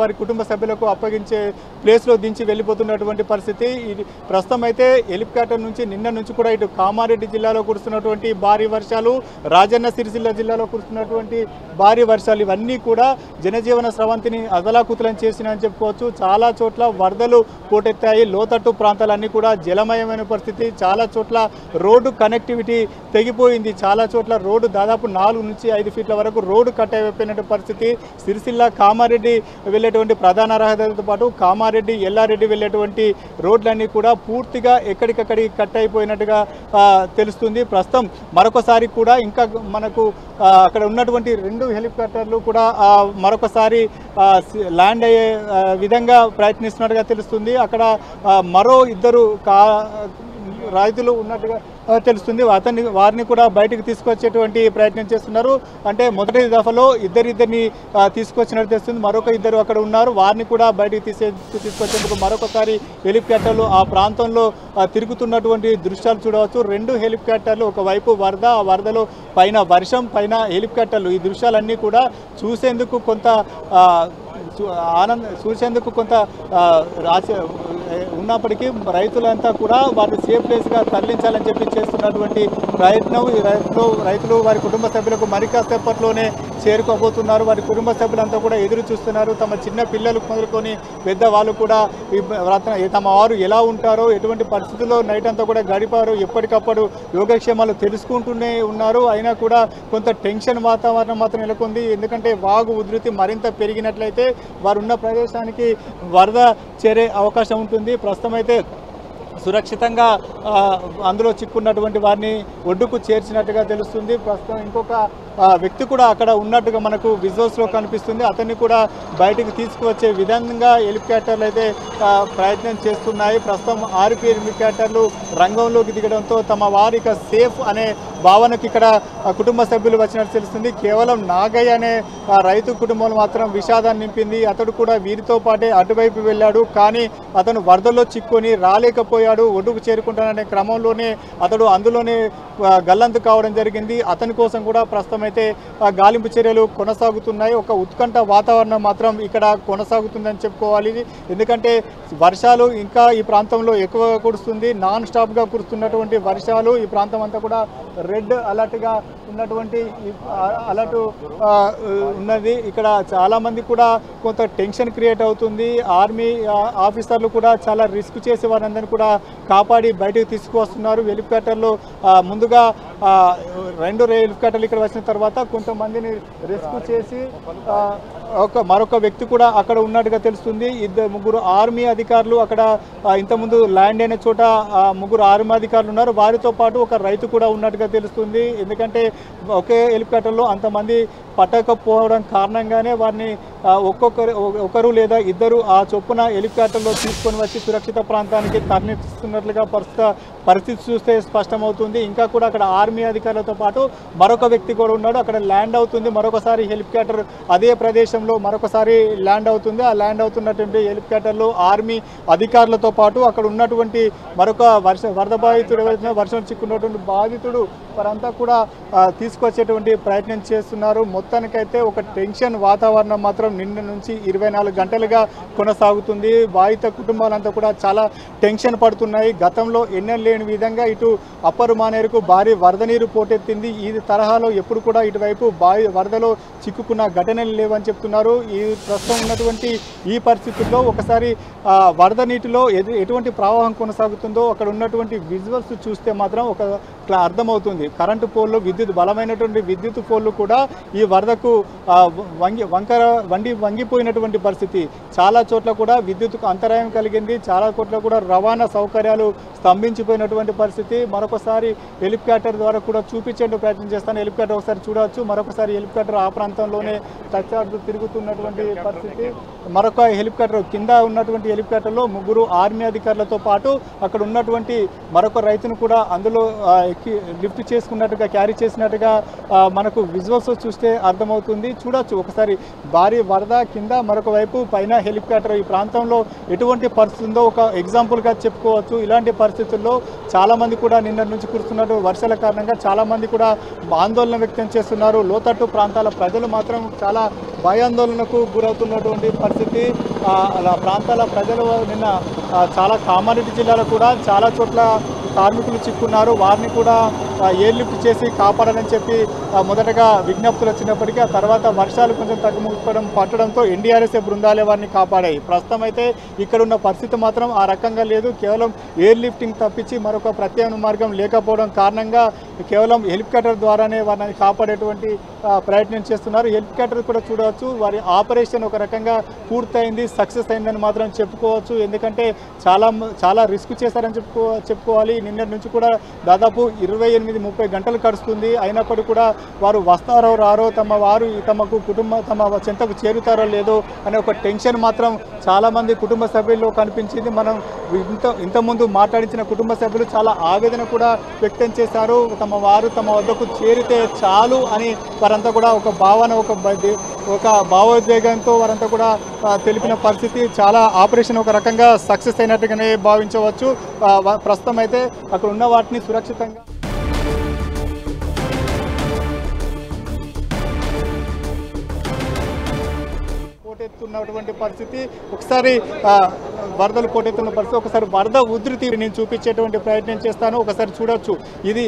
వారి కుటుంబ సభ్యులకు అప్పగించే ప్లేస్లో దించి వెళ్ళిపోతున్నటువంటి పరిస్థితి. ఇది ప్రస్తుతం అయితే హెలికాప్టర్ నుంచి నిన్న నుంచి కూడా ఇటు కామారెడ్డి జిల్లాలో కురుస్తున్నటువంటి భారీ వర్షాలు, రాజన్న సిరిసిల్ల జిల్లాలో కురుస్తున్నటువంటి భారీ వర్షాలు ఇవన్నీ కూడా జనజీవన స్రవంతిని అదలాకుతలం చేసినాయని చెప్పుకోవచ్చు. చాలా చోట్ల వరదలు పోటెత్తాయి. లోతట్టు ప్రాంతాలన్నీ కూడా జలమయమైన పరిస్థితి. చాలా చోట్ల రోడ్డు కనెక్టివిటీ తెగిపోయింది. చాలా చోట్ల రోడ్డు దాదాపు 4 నుంచి 5 ఫీట్ల వరకు రోడ్డు కట్ అయిపోయినటువంటి పరిస్థితి. సిరిసిల్ల కామారెడ్డి వెళ్ళేటువంటి ప్రధాన రహదారితో పాటు కామారెడ్డి ఎల్లారెడ్డి వెళ్ళేటువంటి రోడ్లన్నీ కూడా పూర్తిగా ఎక్కడికక్కడికి కట్ అయిపోయినట్టుగా తెలుస్తుంది. ప్రస్తుతం మరొకసారి కూడా ఇంకా మనకు అక్కడ ఉన్నటువంటి 2 హెలికాప్టర్లు కూడా మరొకసారి ల్యాండ్ అయ్యే విధంగా ప్రయత్నిస్తున్నట్టుగా తెలుస్తుంది. అక్కడ మరో 2 రైతులు ఉన్నట్టుగా తెలుస్తుంది. వారిని కూడా బయటకు తీసుకొచ్చేటువంటి ప్రయత్నం చేస్తున్నారు. అంటే మొదటి దఫలో ఇద్దరిని తీసుకొచ్చినట్టు తెలుస్తుంది. మరొక 2 అక్కడ ఉన్నారు. వారిని కూడా బయటకు తీసుకొచ్చేందుకు మరొకసారి హెలికాప్టర్లు ఆ ప్రాంతంలో తిరుగుతున్నటువంటి దృశ్యాలు చూడవచ్చు. 2 హెలికాప్టర్లు, ఒకవైపు వరద, ఆ వరదలో పైన వర్షం, పైన హెలికాప్టర్లు, ఈ దృశ్యాలన్నీ కూడా చూసేందుకు కొంత ఉన్నప్పటికీ రైతులంతా కూడా వారిని సేఫ్ ప్లేస్గా తరలించాలని చెప్పి చేస్తున్నటువంటి ప్రయత్నం. ఈ రైతులు వారి కుటుంబ సభ్యులకు మరి కాసేపట్లోనే చేరుకోబోతున్నారు. వారి కుటుంబ సభ్యులంతా కూడా ఎదురు చూస్తున్నారు. తమ చిన్న పిల్లలు మొదలుకొని పెద్దవాళ్ళు కూడా తమ వారు ఎలా ఉంటారో, ఎటువంటి పరిస్థితుల్లో నైట్ అంతా కూడా గడిపారో ఎప్పటికప్పుడు యోగక్షేమాలు తెలుసుకుంటూనే ఉన్నారు. అయినా కూడా కొంత టెన్షన్ వాతావరణం మాత్రం నెలకొంది. ఎందుకంటే వాగు ఉధృతి మరింత పెరిగినట్లయితే వారు ఉన్న ప్రదేశానికి వరద చేరే అవకాశం ఉంటుంది. ప్రస్తుతం అయితే సురక్షితంగా అందులో చిక్కున్నటువంటి వారిని ఒడ్డుకు చేర్చినట్టుగా తెలుస్తుంది. ప్రస్తుతం ఇంకొక వ్యక్తి కూడా అక్కడ ఉన్నట్టుగా మనకు విజువల్స్లో కనిపిస్తుంది. అతన్ని కూడా బయటకు తీసుకువచ్చే విధంగా హెలికాప్టర్లు అయితే ప్రయత్నం చేస్తున్నాయి. ప్రస్తుతం 6 హెలికాప్టర్లు రంగంలోకి దిగడంతో తమ వారిక సేఫ్ అనే భావనకు ఇక్కడ కుటుంబ సభ్యులు వచ్చినట్టు తెలుస్తుంది. కేవలం నాగయ్య అనే రైతు కుటుంబంలో మాత్రం విషాదాన్ని నింపింది. అతడు కూడా వీరితో పాటే అటువైపు వెళ్ళాడు, కానీ అతను వరదల్లో చిక్కుని రాలేకపోయాడు. ఒడ్డుకు చేరుకుంటాననే క్రమంలోనే అతడు అందులోనే గల్లంతు కావడం జరిగింది. అతని కోసం కూడా ప్రస్తుతం అయితే గాలింపు చర్యలు కొనసాగుతున్నాయి. ఒక ఉత్కంఠ వాతావరణం మాత్రం ఇక్కడ కొనసాగుతుందని చెప్పుకోవాలి. ఎందుకంటే వర్షాలు ఇంకా ఈ ప్రాంతంలో ఎక్కువగా కురుస్తుంది. నాన్ స్టాప్గా కురుస్తున్నటువంటి వర్షాలు ఈ ప్రాంతం అంతా కూడా రెడ్ అలర్ట్గా ఉన్నటువంటి అలర్ట్ ఉన్నది. ఇక్కడ చాలామంది కూడా కొంత టెన్షన్ క్రియేట్ అవుతుంది. ఆర్మీ ఆఫీసర్లు కూడా చాలా రిస్క్ చేసి వారందరినీ కూడా కాపాడి బయటకు తీసుకువస్తున్నారు. హెలికాప్టర్లు ముందుగా 2 హెలికాప్టర్లు ఇక్కడ వచ్చిన తర్వాత కొంతమందిని రెస్క్యూ చేసి మరొక వ్యక్తి కూడా అక్కడ ఉన్నట్టుగా తెలుస్తుంది. 3 ఆర్మీ అధికారులు అక్కడ ఇంతకుముందు ల్యాండ్ అయిన చోట 3 ఆర్మీ అధికారులు ఉన్నారు. వారితో పాటు ఒక రైతు కూడా ఉన్నట్టుగా తెలుస్తుంది. ఎందుకంటే ఒకే హెలికాప్టర్లో అంతమంది పట్టకపోవడం కారణంగానే వారిని ఒకరు లేదా ఇద్దరు ఆ చొప్పున హెలికాప్టర్లో తీసుకొని వచ్చి సురక్షిత ప్రాంతానికి తరలిస్తున్నట్లుగా పరిస్థితి చూస్తే స్పష్టమవుతుంది. ఇంకా కూడా అక్కడ ఆర్మీ అధికారులతో పాటు మరొక వ్యక్తి కూడా ఉన్నాడు. అక్కడ ల్యాండ్ అవుతుంది. మరొకసారి హెలికాప్టర్ అదే ప్రదేశంలో మరొకసారి ల్యాండ్ అవుతుంది. ఆ ల్యాండ్ అవుతున్నటువంటి హెలికాప్టర్లో ఆర్మీ అధికారులతో పాటు అక్కడ ఉన్నటువంటి మరొక వరద బాధితుడు ఎవరైతే వర్షం చిక్కున్నటువంటి బాధితుడు వారంతా కూడా తీసుకొచ్చేటువంటి ప్రయత్నం చేస్తున్నారు. మొత్తానికైతే ఒక టెన్షన్ వాతావరణం మాత్రం నిన్న నుంచి 24 గంటలుగా కొనసాగుతుంది. బాధిత కుటుంబాలంతా కూడా చాలా టెన్షన్ పడుతున్నాయి. గతంలో ఎన్నెం లేని విధంగా ఇటు అప్పర్ మానేరుకు భారీ వరద నీరు పోటెత్తింది. ఈ తరహాలో ఎప్పుడు కూడా ఇటువైపు వరదలో చిక్కుకున్న ఘటనలు లేవని చెప్తున్నారు. ఈ ప్రస్తుతం ఉన్నటువంటి ఈ పరిస్థితుల్లో ఒకసారి వరద నీటిలో ఎటువంటి ప్రవాహం కొనసాగుతుందో అక్కడ ఉన్నటువంటి విజువల్స్ చూస్తే మాత్రం ఒక అర్థమవుతుంది. కరెంటు పోల్లు బలమైనటువంటి విద్యుత్ పోల్లు కూడా ఈ వరదకు వంగిపోయినటువంటి పరిస్థితి. చాలా చోట్ల కూడా విద్యుత్కు అంతరాయం కలిగింది. చాలా చోట్ల కూడా రవాణా సౌకర్యాలు స్తంభించిపోయినటువంటి పరిస్థితి. మరొకసారి హెలికాప్టర్ ద్వారా కూడా చూపించేందుకు ప్రయత్నం చేస్తాను. హెలికాప్టర్ ఒకసారి చూడవచ్చు. మరొకసారి హెలికాప్టర్ ఆ ప్రాంతంలోనే తచ్చాడుతూ తిరుగుతున్నటువంటి పరిస్థితి. మరొక హెలికాప్టర్ కింద ఉన్నటువంటి హెలికాప్టర్లో 3 ఆర్మీ అధికారులతో పాటు అక్కడ ఉన్నటువంటి మరొక రైతును కూడా అందులో లిఫ్ట్ చేసుకున్నట్టుగా క్యారీ చేసినట్టుగా మనకు విజువల్స్ చూస్తే అర్థమవుతుంది. చూడొచ్చు ఒకసారి భారీ వరద కింద మరొక వైపు పైన హెలికాప్టర్. ఈ ప్రాంతంలో ఎటువంటి పరిస్థితి ఉందో ఒక ఎగ్జాంపుల్గా చెప్పుకోవచ్చు. ఇలాంటి పరిస్థితుల్లో చాలామంది కూడా నిన్న నుంచి కురుస్తున్నట్టు వర్షాల కారణంగా చాలామంది కూడా ఆందోళన వ్యక్తం చేస్తున్నారు. లోతట్టు ప్రాంతాల ప్రజలు మాత్రం చాలా భయాందోళనకు గురవుతున్నటువంటి పరిస్థితి. అలా ప్రాంతాల ప్రజలు నిన్న చాలా కామారెడ్డి జిల్లాలో కూడా చాలా చోట్ల కార్మికులు చిక్కున్నారు. వారిని కూడా ఎయిర్ లిఫ్ట్ చేసి కాపాడాలని చెప్పి మొదటగా విజ్ఞప్తులు వచ్చినప్పటికీ ఆ తర్వాత వర్షాలు కొంచెం పట్టడంతో ఎన్డీఆర్ఎస్ బృందాలే వారిని కాపాడాయి. ప్రస్తుతం అయితే ఇక్కడ ఉన్న పరిస్థితి మాత్రం ఆ రకంగా లేదు. కేవలం ఎయిర్ లిఫ్టింగ్ తప్పించి మరొక ప్రత్యామ్నాయ మార్గం లేకపోవడం కారణంగా కేవలం హెలికాప్టర్ ద్వారానే వారిని కాపాడేటువంటి ప్రయత్నం చేస్తున్నారు. హెలికాప్టర్ కూడా చూడవచ్చు. వారి ఆపరేషన్ ఒక రకంగా పూర్తయింది, సక్సెస్ అయిందని మాత్రం చెప్పుకోవచ్చు. ఎందుకంటే చాలా రిస్క్ చేశారని చెప్పుకోవాలి. నిన్నటి నుంచి కూడా దాదాపు 28-30 గంటలు గడుస్తుంది. అయినప్పటికీ కూడా వారు వస్తారో రారో, తమకు తమ చెంతకు చేరుతారో లేదో అనే ఒక టెన్షన్ మాత్రం చాలామంది కుటుంబ సభ్యుల్లో కనిపించింది. మనం ఇంతకుముందు మాట్లాడించిన కుటుంబ సభ్యులు చాలా ఆవేదన కూడా వ్యక్తం చేశారు. తమ వద్దకు చేరితే చాలు అని వారంతా కూడా ఒక భావన ఒక భావోద్వేగంతో వారంతా కూడా తెలిపిన పరిస్థితి. చాలా ఆపరేషన్ ఒక రకంగా సక్సెస్ అయినట్టుగానే భావించవచ్చు. ప్రస్తుతం అయితే అక్కడ ఉన్న వాటిని సురక్షితంగా పోటెత్తున్నటువంటి పరిస్థితి. ఒకసారి వరదలు పోటెత్తున్న పరిస్థితి, ఒకసారి వరద ఉధృతి నేను చూపించేటువంటి ప్రయత్నం చేస్తాను. ఒకసారి చూడొచ్చు. ఇది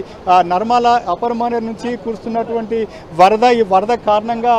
నర్మల అప్పర్ మానేరు నుంచి కురుస్తున్నటువంటి వరద. ఈ వరద కారణంగా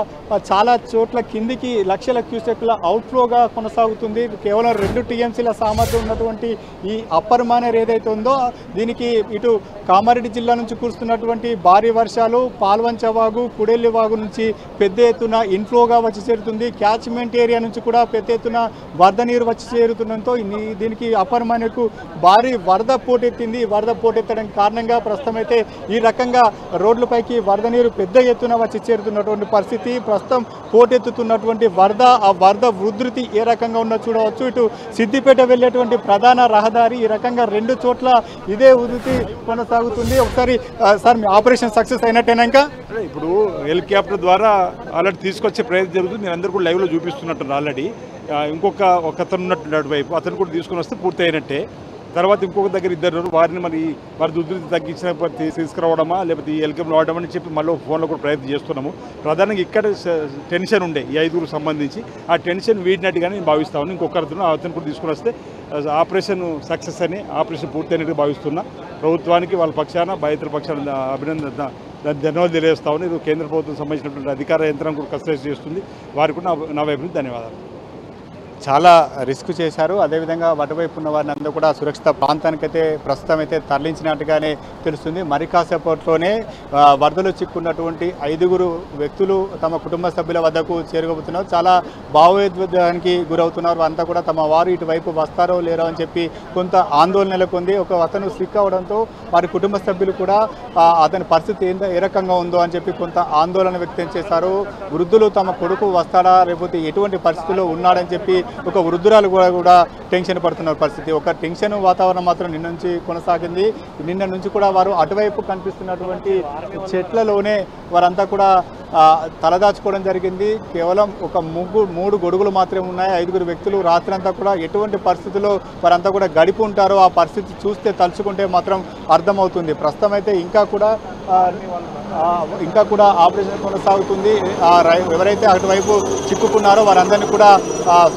చాలా చోట్ల కిందికి లక్షల క్యూసెక్ల అవుట్ఫ్లోగా కొనసాగుతుంది. కేవలం 2 టీఎంసీల సామర్థ్యం ఉన్నటువంటి ఈ అప్పర్ మానేరు ఏదైతే ఉందో దీనికి ఇటు కామారెడ్డి జిల్లా నుంచి కురుస్తున్నటువంటి భారీ వర్షాలు పాల్వంచ వాగు, కుడెల్లి వాగు నుంచి పెద్ద ఎత్తున ఇన్ఫ్లోగా వచ్చి చేరుతుంది. క్యాచ్మెంట్ క్యాచ్మెంట్ ఏరియా నుంచి కూడా పెద్ద ఎత్తున వరద నీరు వచ్చి చేరుతుండడంతో దీనికి అప్పర్ మానేరుకు భారీ వరద పోటెత్తింది. వరద పోటెత్తడానికి కారణంగా ప్రస్తుతం అయితే ఈ రకంగా రోడ్లపైకి వరద నీరు పెద్ద ఎత్తున వచ్చి చేరుతున్నటువంటి పరిస్థితి. ప్రస్తుతం పోటెత్తుతున్నటువంటి వరద, ఆ వరద ఉధృతి ఏ రకంగా ఉన్నదో చూడవచ్చు. ఇటు సిద్దిపేట వెళ్ళేటువంటి ప్రధాన రహదారి ఈ రకంగా 2 చోట్ల ఇదే ఉధృతి కొనసాగుతుంది. ఒకసారి సార్, మీ ఆపరేషన్ సక్సెస్ అయినట్టేనాక ఇప్పుడు హెలికాప్టర్ ద్వారా ఆల్రెడీ తీసుకొచ్చే ప్రయత్నం జరుగుతుంది. మీరు అందరూ కూడా లైవ్లో చూపిస్తున్నట్టు ఆల్రెడీ. ఒకతను ఉన్నట్టు వైపు అతను కూడా తీసుకొని వస్తే పూర్తి అయినట్టే. తర్వాత ఇంకొక దగ్గర 2 వారిని మరి ఉధృతి తగ్గించిన తీసుకురావడమా లేకపోతే ఈ హెలికాప్టర్ వాడమని చెప్పి మళ్ళీ ఫోన్లో కూడా ప్రయత్నం చేస్తున్నాము. ప్రధానంగా ఇక్కడ టెన్షన్ ఉండే ఈ 5 సంబంధించి ఆ టెన్షన్ వీడినట్టుగానే నేను భావిస్తా ఉన్నాను. అతను కూడా తీసుకుని వస్తే ఆపరేషన్ సక్సెస్ అని, ఆపరేషన్ పూర్తి అయినట్టుగా భావిస్తున్నా. ప్రభుత్వానికి వాళ్ళ పక్షాన, బాధితుల పక్షాన ధన్యవాదాలు తెలియజేస్తా ఉన్నాను. ఇది కేంద్ర ప్రభుత్వం సంబంధించినటువంటి అధికార యంత్రం కూడా కసరత్తు చేస్తుంది. వారికి కూడా నా వైపు నుంచి ధన్యవాదాలు. చాలా రిస్క్ చేశారు. అదేవిధంగా అటువైపు ఉన్న వారిని అందరూ కూడా సురక్షిత ప్రాంతానికైతే ప్రస్తుతం అయితే తరలించినట్టుగానే తెలుస్తుంది. మరి కాసేపట్లోనే వరదలు చిక్కున్నటువంటి 5 వ్యక్తులు తమ కుటుంబ సభ్యుల వద్దకు చేరుకోబోతున్నారు. చాలా భావోద్వేగానికి గురవుతున్నారు. అంతా కూడా తమ వారు ఇటువైపు వస్తారో లేరో అని చెప్పి కొంత ఆందోళన నెలకొంది. ఒక అతను సిక్ అవడంతో వారి కుటుంబ సభ్యులు కూడా అతని పరిస్థితి ఏ రకంగా ఉందో అని చెప్పి కొంత ఆందోళన వ్యక్తం చేశారు. వృద్ధులు తమ కొడుకు వస్తాడా లేకపోతే ఎటువంటి పరిస్థితుల్లో ఉన్నాడని చెప్పి ఒక వృద్ధురాలు కూడా టెన్షన్ పడుతున్న పరిస్థితి. ఒక టెన్షన్ వాతావరణం మాత్రం నిన్న నుంచి కొనసాగింది. నిన్న నుంచి కూడా వారు అటువైపు కనిపిస్తున్నటువంటి చెట్లలోనే వారంతా కూడా తలదాచుకోవడం జరిగింది. కేవలం ఒక 3 గొడుగులు మాత్రమే ఉన్నాయి. 5 వ్యక్తులు రాత్రంతా కూడా ఎటువంటి పరిస్థితుల్లో వారంతా కూడా గడిపి ఉంటారో ఆ పరిస్థితి చూస్తే తలుచుకుంటే మాత్రం అర్థమవుతుంది. ప్రస్తుతం అయితే ఇంకా కూడా ఆపరేషన్ కొనసాగుతుంది. ఎవరైతే అటువైపు చిక్కుకున్నారో వారందరినీ కూడా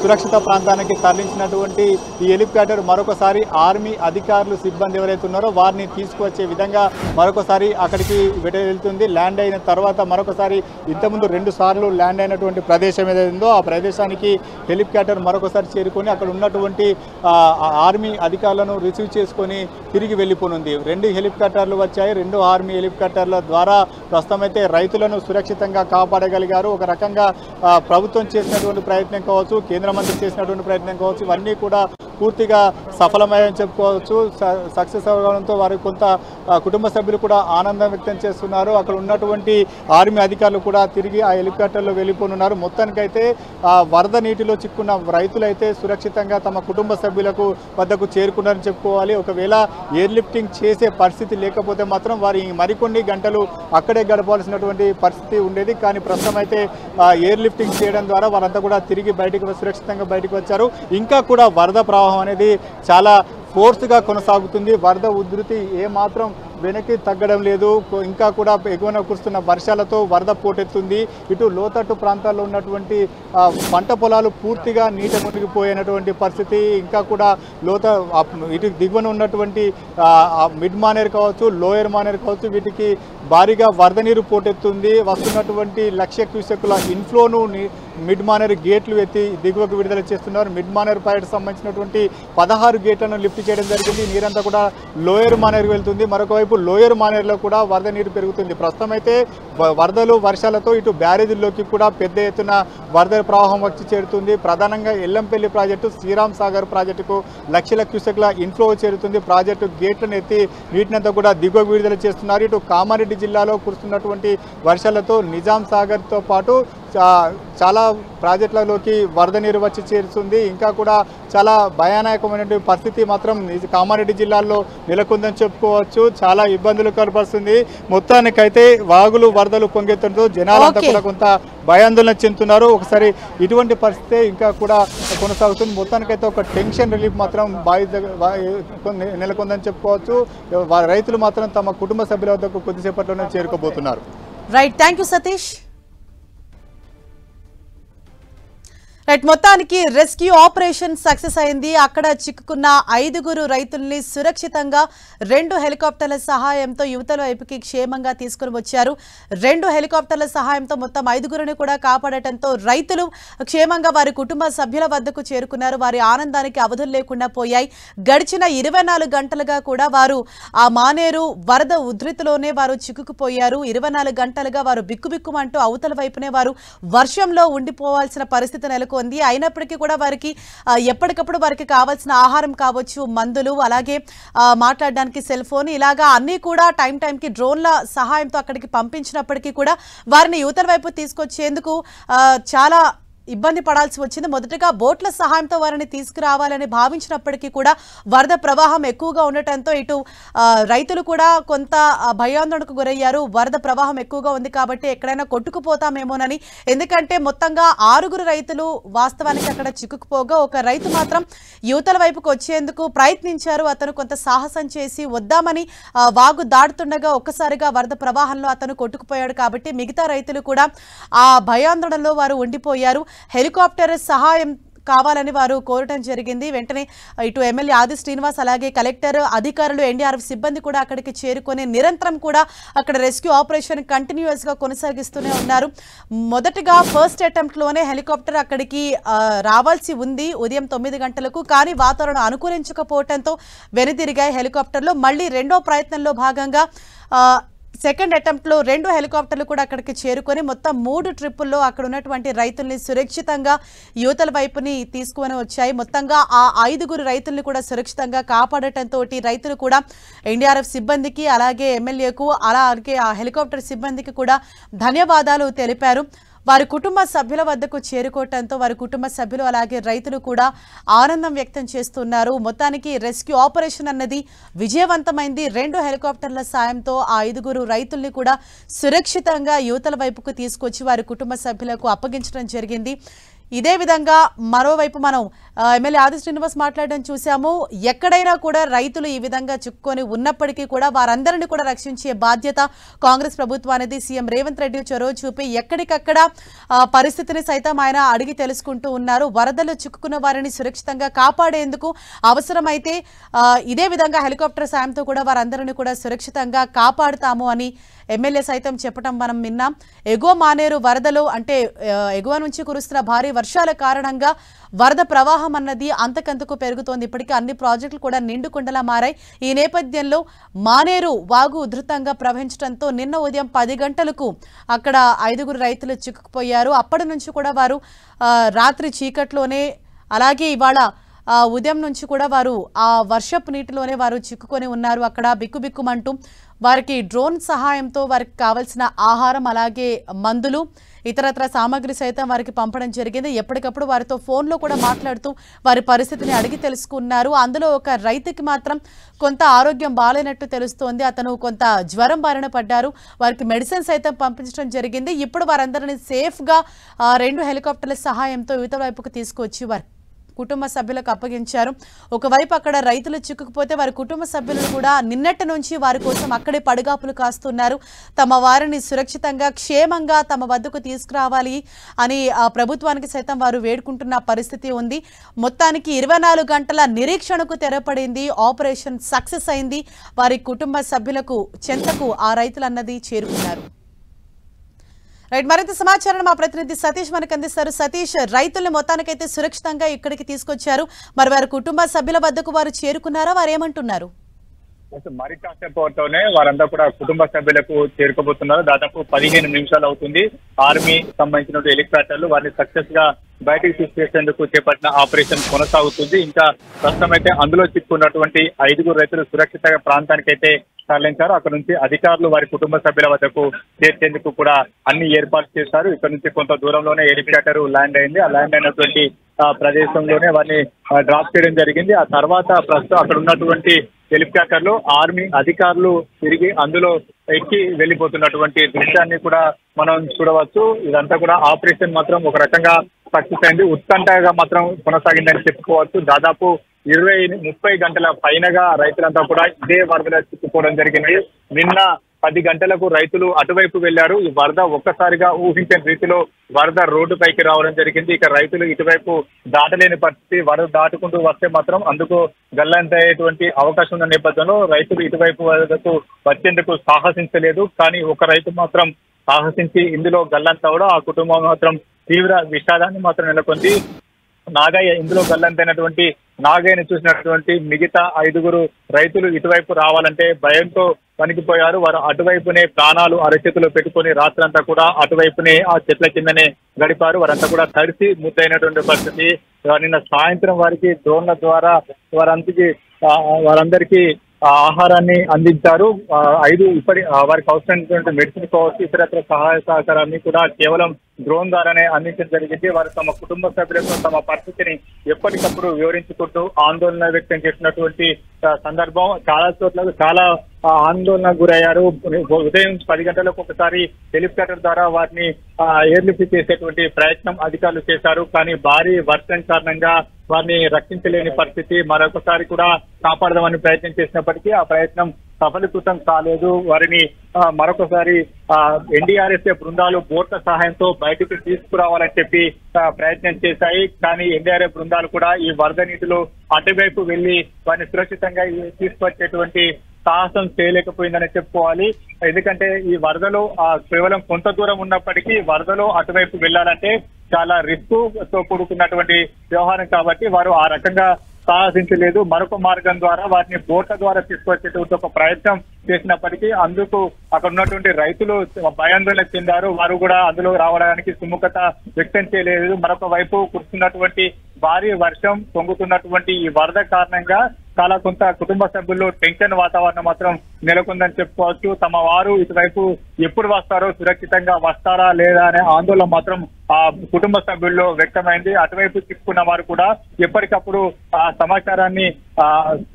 సురక్షిత ప్రాంతానికి తరలించినటువంటి ఈ హెలికాప్టర్ మరొకసారి ఆర్మీ అధికారులు, సిబ్బంది ఎవరైతే ఉన్నారో వారిని తీసుకువచ్చే విధంగా మరొకసారి అక్కడికి వెళ్తుంది. ల్యాండ్ అయిన తర్వాత మరొకసారి ఇంతకుముందు 2 సార్లు ల్యాండ్ అయినటువంటి ప్రదేశం ఏదైందో ఆ ప్రదేశానికి హెలికాప్టర్ మరొకసారి చేరుకొని అక్కడ ఉన్నటువంటి ఆర్మీ అధికారులను రిసీవ్ చేసుకొని తిరిగి వెళ్ళిపోనుంది. 2 హెలికాప్టర్లు వచ్చాయి. 2 ఆర్మీ హెలికాప్టర్ల ద్వారా ప్రస్తుతం అయితే రైతులను సురక్షితంగా కాపాడగలిగారు. ఒక రకంగా ప్రభుత్వం చేసినటువంటి ప్రయత్నం కావచ్చు, కేంద్ర మంత్రి చేసినటువంటి ప్రయత్నం కావచ్చు, ఇవన్నీ కూడా పూర్తిగా సఫలమయ్యని చెప్పుకోవచ్చు. సక్సెస్ అవ్వడంతో వారి కొంత కుటుంబ సభ్యులు కూడా ఆనందం వ్యక్తం చేస్తున్నారు. అక్కడ ఉన్నటువంటి ఆర్మీ అధికారులు కూడా తిరిగి ఆ హెలికాప్టర్లో వెళ్ళిపోనున్నారు. మొత్తానికైతే వరద నీటిలో చిక్కున్న రైతులైతే సురక్షితంగా తమ కుటుంబ సభ్యులకు వద్దకు చేరుకున్నారని చెప్పుకోవాలి. ఒకవేళ ఎయిర్ లిఫ్టింగ్ చేసే పరిస్థితి లేకపోతే మాత్రం వారి మరికొన్ని గంటలు అక్కడే గడపాల్సినటువంటి పరిస్థితి ఉండేది. కానీ ప్రస్తుతం అయితే ఎయిర్ లిఫ్టింగ్ చేయడం ద్వారా వారంతా కూడా తిరిగి సురక్షితంగా బయటకు వచ్చారు. ఇంకా కూడా వరద ప్రవాహం అనేది చాలా ఫోర్స్గా కొనసాగుతుంది. వరద ఉధృతి ఏమాత్రం వెనక్కి తగ్గడం లేదు. ఇంకా కూడా ఎగువన కురుస్తున్న వర్షాలతో వరద పోటెత్తుంది. ఇటు లోతట్టు ప్రాంతాల్లో ఉన్నటువంటి పంట పొలాలు పూర్తిగా నీట మునిగిపోయినటువంటి పరిస్థితి. ఇంకా కూడా ఇటు దిగువన ఉన్నటువంటి మిడ్ మానేరు కావచ్చు, లోయర్ మానేరు కావచ్చు, వీటికి భారీగా వరద నీరు పోటెత్తుంది. వస్తున్నటువంటి 1,00,000 క్యూసెక్కుల ఇన్ఫ్లోను మిడ్ మానేరు గేట్లు ఎత్తి దిగువకు విడుదల చేస్తున్నారు. మిడ్ మానేరు పైకి సంబంధించినటువంటి 16 గేట్లను లిఫ్ట్ చేయడం జరిగింది. నీరంతా కూడా లోయర్ మానేరు వెళ్తుంది. మరొక వైపు లోయర్ మానేరులో కూడా వరద నీరు పెరుగుతుంది. ప్రస్తుతం అయితే వరదలు వర్షాలతో ఇటు బ్యారేజీల్లోకి కూడా పెద్ద ఎత్తున వరద ప్రవాహం వచ్చి చేరుతుంది. ప్రధానంగా ఎల్లంపల్లి ప్రాజెక్టు, శ్రీరామ్ సాగర్ ప్రాజెక్టుకు 1,00,000 క్యూసెక్ల ఇన్ఫ్లో చేరుతుంది. ప్రాజెక్టు గేట్లను ఎత్తి నీటినంతా కూడా దిగువకు విడుదల చేస్తున్నారు. ఇటు కామారెడ్డి జిల్లాలో కురుస్తున్నటువంటి వర్షాలతో నిజాం సాగర్తో పాటు చాలా ప్రాజెక్టులలోకి వరద నీరు వచ్చి చేరుతుంది. ఇంకా కూడా చాలా భయానకమైనటువంటి పరిస్థితి మాత్రం కామారెడ్డి జిల్లాలో నెలకొందని చెప్పుకోవచ్చు. చాలా ఇబ్బందులు కనపరుస్తుంది. మొత్తానికైతే వాగులు వరదలు పొంగెత్తడంతో జనాలంతా కూడా కొంత భయాందోళన చెందుతున్నారు. ఒకసారి ఇటువంటి పరిస్థితి ఇంకా కూడా కొనసాగుతుంది. మొత్తానికైతే ఒక టెన్షన్ రిలీఫ్ మాత్రం నెలకొందని చెప్పుకోవచ్చు. రైతులు మాత్రం తమ కుటుంబ సభ్యుల వద్దకు కొద్దిసేపట్లోనే చేరుకోబోతున్నారు. Right, thank you Satish. Right, మొత్తానికి రెస్క్యూ ఆపరేషన్ సక్సెస్ అయింది. అక్కడ చిక్కుకున్న 5 రైతుల్ని సురక్షితంగా 2 హెలికాప్టర్ల సహాయంతో యువతల వైపుకి క్షేమంగా తీసుకుని వచ్చారు. 2 హెలికాప్టర్ల సహాయంతో మొత్తం 5 కూడా కాపాడటంతో రైతులు క్షేమంగా వారి కుటుంబ సభ్యుల వద్దకు చేరుకున్నారు. వారి ఆనందానికి అవధులు లేకుండా పోయాయి. గడిచిన 24 గంటలుగా కూడా వారు ఆ మానేరు వరద ఉధృతిలోనే వారు చిక్కుకుపోయారు. 24 గంటలుగా వారు బిక్కుబిక్కుమంటూ అవతల వైపునే వారు వర్షంలో ఉండిపోవాల్సిన పరిస్థితి నెలకొంది. నెలకొంది. అయినప్పటికీ కూడా వారికి ఎప్పటికప్పుడు వారికి కావాల్సిన ఆహారం కావచ్చు, మందులు, అలాగే మాట్లాడడానికి సెల్ ఫోన్, ఇలాగా అన్నీ కూడా టైంకి డ్రోన్ల సహాయంతో అక్కడికి పంపించినప్పటికీ కూడా వారిని యువతల వైపు తీసుకొచ్చేందుకు చాలా ఇబ్బంది పడాల్సి వచ్చింది. మొదటగా బోట్ల సహాయంతో వారిని తీసుకురావాలని భావించినప్పటికీ కూడా వరద ప్రవాహం ఎక్కువగా ఉండటంతో ఇటు రైతులు కూడా కొంత భయాందోళనకు గురయ్యారు. వరద ప్రవాహం ఎక్కువగా ఉంది కాబట్టి ఎక్కడైనా కొట్టుకుపోతామేమోనని. ఎందుకంటే మొత్తంగా 6 రైతులు వాస్తవానికి అక్కడ చిక్కుకుపోగా ఒక రైతు మాత్రం యువతల వైపుకు వచ్చేందుకు ప్రయత్నించారు. అతను కొంత సాహసం చేసి వద్దామని వాగు దాటుతుండగా ఒక్కసారిగా వరద ప్రవాహంలో అతను కొట్టుకుపోయాడు. కాబట్టి మిగతా రైతులు కూడా ఆ భయాందోళనలో వారు ఉండిపోయారు. హెలికాప్టర్ సహాయం కావాలని వారు కోరటం జరిగింది. వెంటనే ఇటు ఎమ్మెల్యే ఆది శ్రీనివాస్, అలాగే కలెక్టర్, అధికారులు, ఎన్డీఆర్ఎఫ్ సిబ్బంది కూడా అక్కడికి చేరుకొని నిరంతరం కూడా అక్కడ రెస్క్యూ ఆపరేషన్ కంటిన్యూస్ గా కొనసాగిస్తూనే ఉన్నారు. మొదటగా ఫస్ట్ అటెంప్ట్ లోనే హెలికాప్టర్ అక్కడికి రావాల్సి ఉంది ఉదయం 9 గంటలకు. కానీ వాతావరణం అనుకూలించకపోవడంతో వెనుదిరిగాయి హెలికాప్టర్లు. మళ్ళీ రెండో ప్రయత్నంలో భాగంగా సెకండ్ అటెంప్ట్లో 2 హెలికాప్టర్లు కూడా అక్కడికి చేరుకొని మొత్తం 3 ట్రిప్పుల్లో అక్కడ ఉన్నటువంటి రైతుల్ని సురక్షితంగా యువతల వైపుని తీసుకుని వచ్చాయి. మొత్తంగా ఆ 5 రైతుల్ని కూడా సురక్షితంగా కాపాడటంతో రైతులు కూడా ఎన్డీఆర్ఎఫ్ సిబ్బందికి, అలాగే ఎమ్మెల్యేకు, అలాగే ఆ హెలికాప్టర్ సిబ్బందికి కూడా ధన్యవాదాలు తెలిపారు. వారి కుటుంబ సభ్యుల వద్దకు చేరుకోవడంతో వారి కుటుంబ సభ్యులు అలాగే రైతులు కూడా ఆనందం వ్యక్తం చేస్తున్నారు. మొత్తానికి రెస్క్యూ ఆపరేషన్ అన్నది విజయవంతమైంది. 2 హెలికాప్టర్ల సాయంతో ఆ 5 రైతుల్ని కూడా సురక్షితంగా యువతల వైపుకు తీసుకొచ్చి వారి కుటుంబ సభ్యులకు అప్పగించడం జరిగింది. ఇదే విధంగా మరోవైపు మనం ఎమ్మెల్యే ఆది శ్రీనివాస్ మాట్లాడడం చూసాము. ఎక్కడైనా కూడా రైతులు ఈ విధంగా చిక్కుకొని ఉన్నప్పటికీ కూడా వారందరినీ కూడా రక్షించే బాధ్యత కాంగ్రెస్ ప్రభుత్వానికి. సీఎం రేవంత్ రెడ్డి చొరవ చూపి ఎక్కడికక్కడ పరిస్థితిని సైతం ఆయన అడిగి తెలుసుకుంటూ ఉన్నారు. వరదలు చిక్కుకున్న వారిని సురక్షితంగా కాపాడేందుకు అవసరమైతే ఇదే విధంగా హెలికాప్టర్ సాయంతో కూడా వారందరినీ కూడా సురక్షితంగా కాపాడుతాము అని ఎమ్మెల్యే సైతం చెప్పడం మనం విన్నాం. ఎగువ మానేరు వరదలు అంటే ఎగువ నుంచి కురుస్తున్న భారీ వర్షాల కారణంగా వరద ప్రవాహం అన్నది అంతకంతకు పెరుగుతోంది. ఇప్పటికే అన్ని ప్రాజెక్టులు కూడా నిండుకుండలా మారాయి. ఈ నేపథ్యంలో మానేరు వాగు ఉధృతంగా ప్రవహించడంతో నిన్న ఉదయం 10 గంటలకు అక్కడ 5 రైతులు చిక్కుకుపోయారు. అప్పటి నుంచి కూడా వారు రాత్రి చీకట్లోనే, అలాగే ఇవాళ ఉదయం నుంచి కూడా వారు ఆ వర్షపు నీటిలోనే వారు చిక్కుకొని ఉన్నారు. అక్కడ బిక్కుబిక్కుమంటూ వారికి డ్రోన్ సహాయంతో వారికి కావాల్సిన ఆహారం, అలాగే మందులు, ఇతరత్ర సామాగ్రి సైతం వారికి పంపడం జరిగింది. ఎప్పటికప్పుడు వారితో ఫోన్లో కూడా మాట్లాడుతూ వారి పరిస్థితిని అడిగి తెలుసుకున్నారు. అందులో ఒక రైతుకి మాత్రం కొంత ఆరోగ్యం బాగాలేనట్టు తెలుస్తోంది. అతను కొంత జ్వరం బారిన పడ్డారు. వారికి మెడిసిన్ సైతం పంపించడం జరిగింది. ఇప్పుడు వారందరినీ సేఫ్గా 2 హెలికాప్టర్ల సహాయంతో యువతల వైపుకు తీసుకొచ్చి వారి కుటుంబ సభ్యులకు అప్పగించారు. ఒకవైపు అక్కడ రైతులు చిక్కుకుపోతే వారి కుటుంబ సభ్యులు కూడా నిన్నటి నుంచి వారి కోసం అక్కడే పడిగాపులు కాస్తున్నారు. తమ వారిని సురక్షితంగా క్షేమంగా తమ వద్దకు తీసుకురావాలి అని ప్రభుత్వానికి సైతం వారు వేడుకుంటున్న పరిస్థితి ఉంది. మొత్తానికి 24 గంటల నిరీక్షణకు తెరపడింది. ఆపరేషన్ సక్సెస్ అయింది. వారి కుటుంబ సభ్యులకు చెంతకు ఆ రైతులు అన్నది చేరుకున్నారు. రైట్, మరింత సమాచారం మా ప్రతినిధి సతీష్ మనకు అందిస్తారు. సతీష్, రైతుల్ని మొత్తానికైతే సురక్షితంగా ఇక్కడికి తీసుకొచ్చారు. మరి వారి కుటుంబ సభ్యుల వద్దకు వారు చేరుకున్నారా? వారు ఏమంటున్నారు? మరి కాసేపటితోనే వారంతా కూడా కుటుంబ సభ్యులకు చేరుకోబోతున్నారు. దాదాపు 15 నిమిషాలు అవుతుంది. ఆర్మీ సంబంధించిన హెలికాప్టర్లు వారిని సక్సెస్ గా బయటకు తీసుకొచ్చేందుకు చేపట్టిన ఆపరేషన్ కొనసాగుతుంది. ఇంకా ప్రస్తుతం అయితే అందులో చిక్కున్నటువంటి 5 రైతులు సురక్షిత ప్రాంతానికైతే తరలించారు. అక్కడ నుంచి అధికారులు వారి కుటుంబ సభ్యుల వద్దకు చేర్చేందుకు కూడా అన్ని ఏర్పాట్లు చేశారు. ఇక్కడ నుంచి కొంత దూరంలోనే హెలికాప్టర్ ల్యాండ్ అయింది. ఆ ల్యాండ్ అయినటువంటి ప్రదేశంలోనే వారిని డ్రాప్ చేయడం జరిగింది. ఆ తర్వాత ప్రస్తుతం అక్కడ ఉన్నటువంటి హెలికాప్టర్లు ఆర్మీ అధికారులు తిరిగి అందులో ఎక్కి వెళ్లిపోతున్నటువంటి దృశ్యాన్ని కూడా మనం చూడవచ్చు. ఇదంతా కూడా ఆపరేషన్ మాత్రం ఒక రకంగా సక్సెస్ అయింది. ఉత్కంఠగా మాత్రం కొనసాగిందని చెప్పుకోవచ్చు. దాదాపు 20-30 గంటల పైనగా రైతులంతా కూడా ఇదే వరదలో చిక్కుకోవడం జరిగింది. నిన్న 10 గంటలకు రైతులు అటువైపు వెళ్లారు. ఈ వరద ఒక్కసారిగా ఊహించని రీతిలో వరద రోడ్డు పైకి రావడం జరిగింది. ఇక రైతులు ఇటువైపు దాటలేని పరిస్థితి. వరద దాటుకుంటూ వస్తే మాత్రం అందుకు గల్లంతయ్యేటువంటి అవకాశం ఉన్న నేపథ్యంలో రైతులు ఇటువైపు వరదకు వచ్చేందుకు సాహసించలేదు. కానీ ఒక రైతు మాత్రం సాహసించి ఇందులో గల్లంతవడం, ఆ కుటుంబం మాత్రం తీవ్ర విషాదాన్ని మాత్రం నెలకొంది. నాగయ్య ఇందులో గల్లంతైనటువంటి నాగయ్యని చూసినటువంటి మిగతా 5 రైతులు ఇటువైపు రావాలంటే భయంతో వణికిపోయారు. వారు అటువైపునే ప్రాణాలు అరచేతిలో పెట్టుకొని రాత్రంతా కూడా అటువైపునే ఆ చెట్ల కిందనే గడిపారు. వారంతా కూడా తడిసి ముద్దైనటువంటి పరిస్థితి. నిన్న సాయంత్రం వారికి డ్రోన్ల ద్వారా వారందరికీ ఆహారాన్ని అందించారు. వారికి అవసరమైనటువంటి మెడిసిన్ కావచ్చు, ఇతరత్ర సహాయ సహకారాన్ని కూడా కేవలం డ్రోన్ ద్వారానే అందించడం జరిగింది. వారు తమ కుటుంబ సభ్యులతో తమ పరిస్థితిని ఎప్పటికప్పుడు వివరించుకుంటూ ఆందోళన వ్యక్తం చేసినటువంటి సందర్భం. చాలా చోట్ల చాలా ఆందోళనకు గురయ్యారు. ఉదయం 10 గంటలకు ఒకసారి హెలికాప్టర్ ద్వారా వారిని ఎయిర్లిఫ్ట్ చేసేటువంటి ప్రయత్నం అధికారులు చేశారు. కానీ భారీ వర్షం కారణంగా వారిని రక్షించలేని పరిస్థితి. మరొకసారి కూడా కాపాడదామని ప్రయత్నం చేసినప్పటికీ ఆ ప్రయత్నం సఫలీకృతం కాలేదు. వారిని మరొకసారి ఎన్డీఆర్ఎఫ్ బృందాలు బోట్ల సహాయంతో బయటకు తీసుకురావాలని చెప్పి ప్రయత్నం చేశాయి. కానీ ఎన్డీఆర్ఎఫ్ బృందాలు కూడా ఈ వరద నీటిలో అటువైపు వెళ్లి వారిని సురక్షితంగా తీసుకొచ్చేటువంటి సాహసం చేయలేకపోయిందని చెప్పుకోవాలి. ఎందుకంటే ఈ వరదలో కేవలం కొంత దూరం ఉన్నప్పటికీ వరదలో అటువైపు వెళ్లాలంటే చాలా రిస్క్ తో కూడుకున్నటువంటి వ్యవహారం కాబట్టి వారు ఆ రకంగా సాహసించలేదు. మరొక మార్గం ద్వారా వారిని బోట్ల ద్వారా తీసుకొచ్చేటువంటి ఒక ప్రయత్నం చేసినప్పటికీ అందుకు అక్కడ ఉన్నటువంటి రైతులు భయాందోళన చెందారు. వారు కూడా అందులో రావడానికి సుముఖత వ్యక్తం చేయలేదు. మరొక వైపు కురుస్తున్నటువంటి భారీ వర్షం, పొంగుతున్నటువంటి ఈ వరద కారణంగా చాలా కొంత కుటుంబ సభ్యుల్లో టెన్షన్ వాతావరణం మాత్రం నెలకొందని చెప్పుకోవచ్చు. తమ వారు ఇటువైపు ఎప్పుడు వస్తారో, సురక్షితంగా వస్తారా లేదా అనే ఆందోళన మాత్రం ఆ కుటుంబ సభ్యుల్లో వ్యక్తమైంది. అటువైపు చిక్కుకున్న వారు కూడా ఎప్పటికప్పుడు ఆ సమాచారాన్ని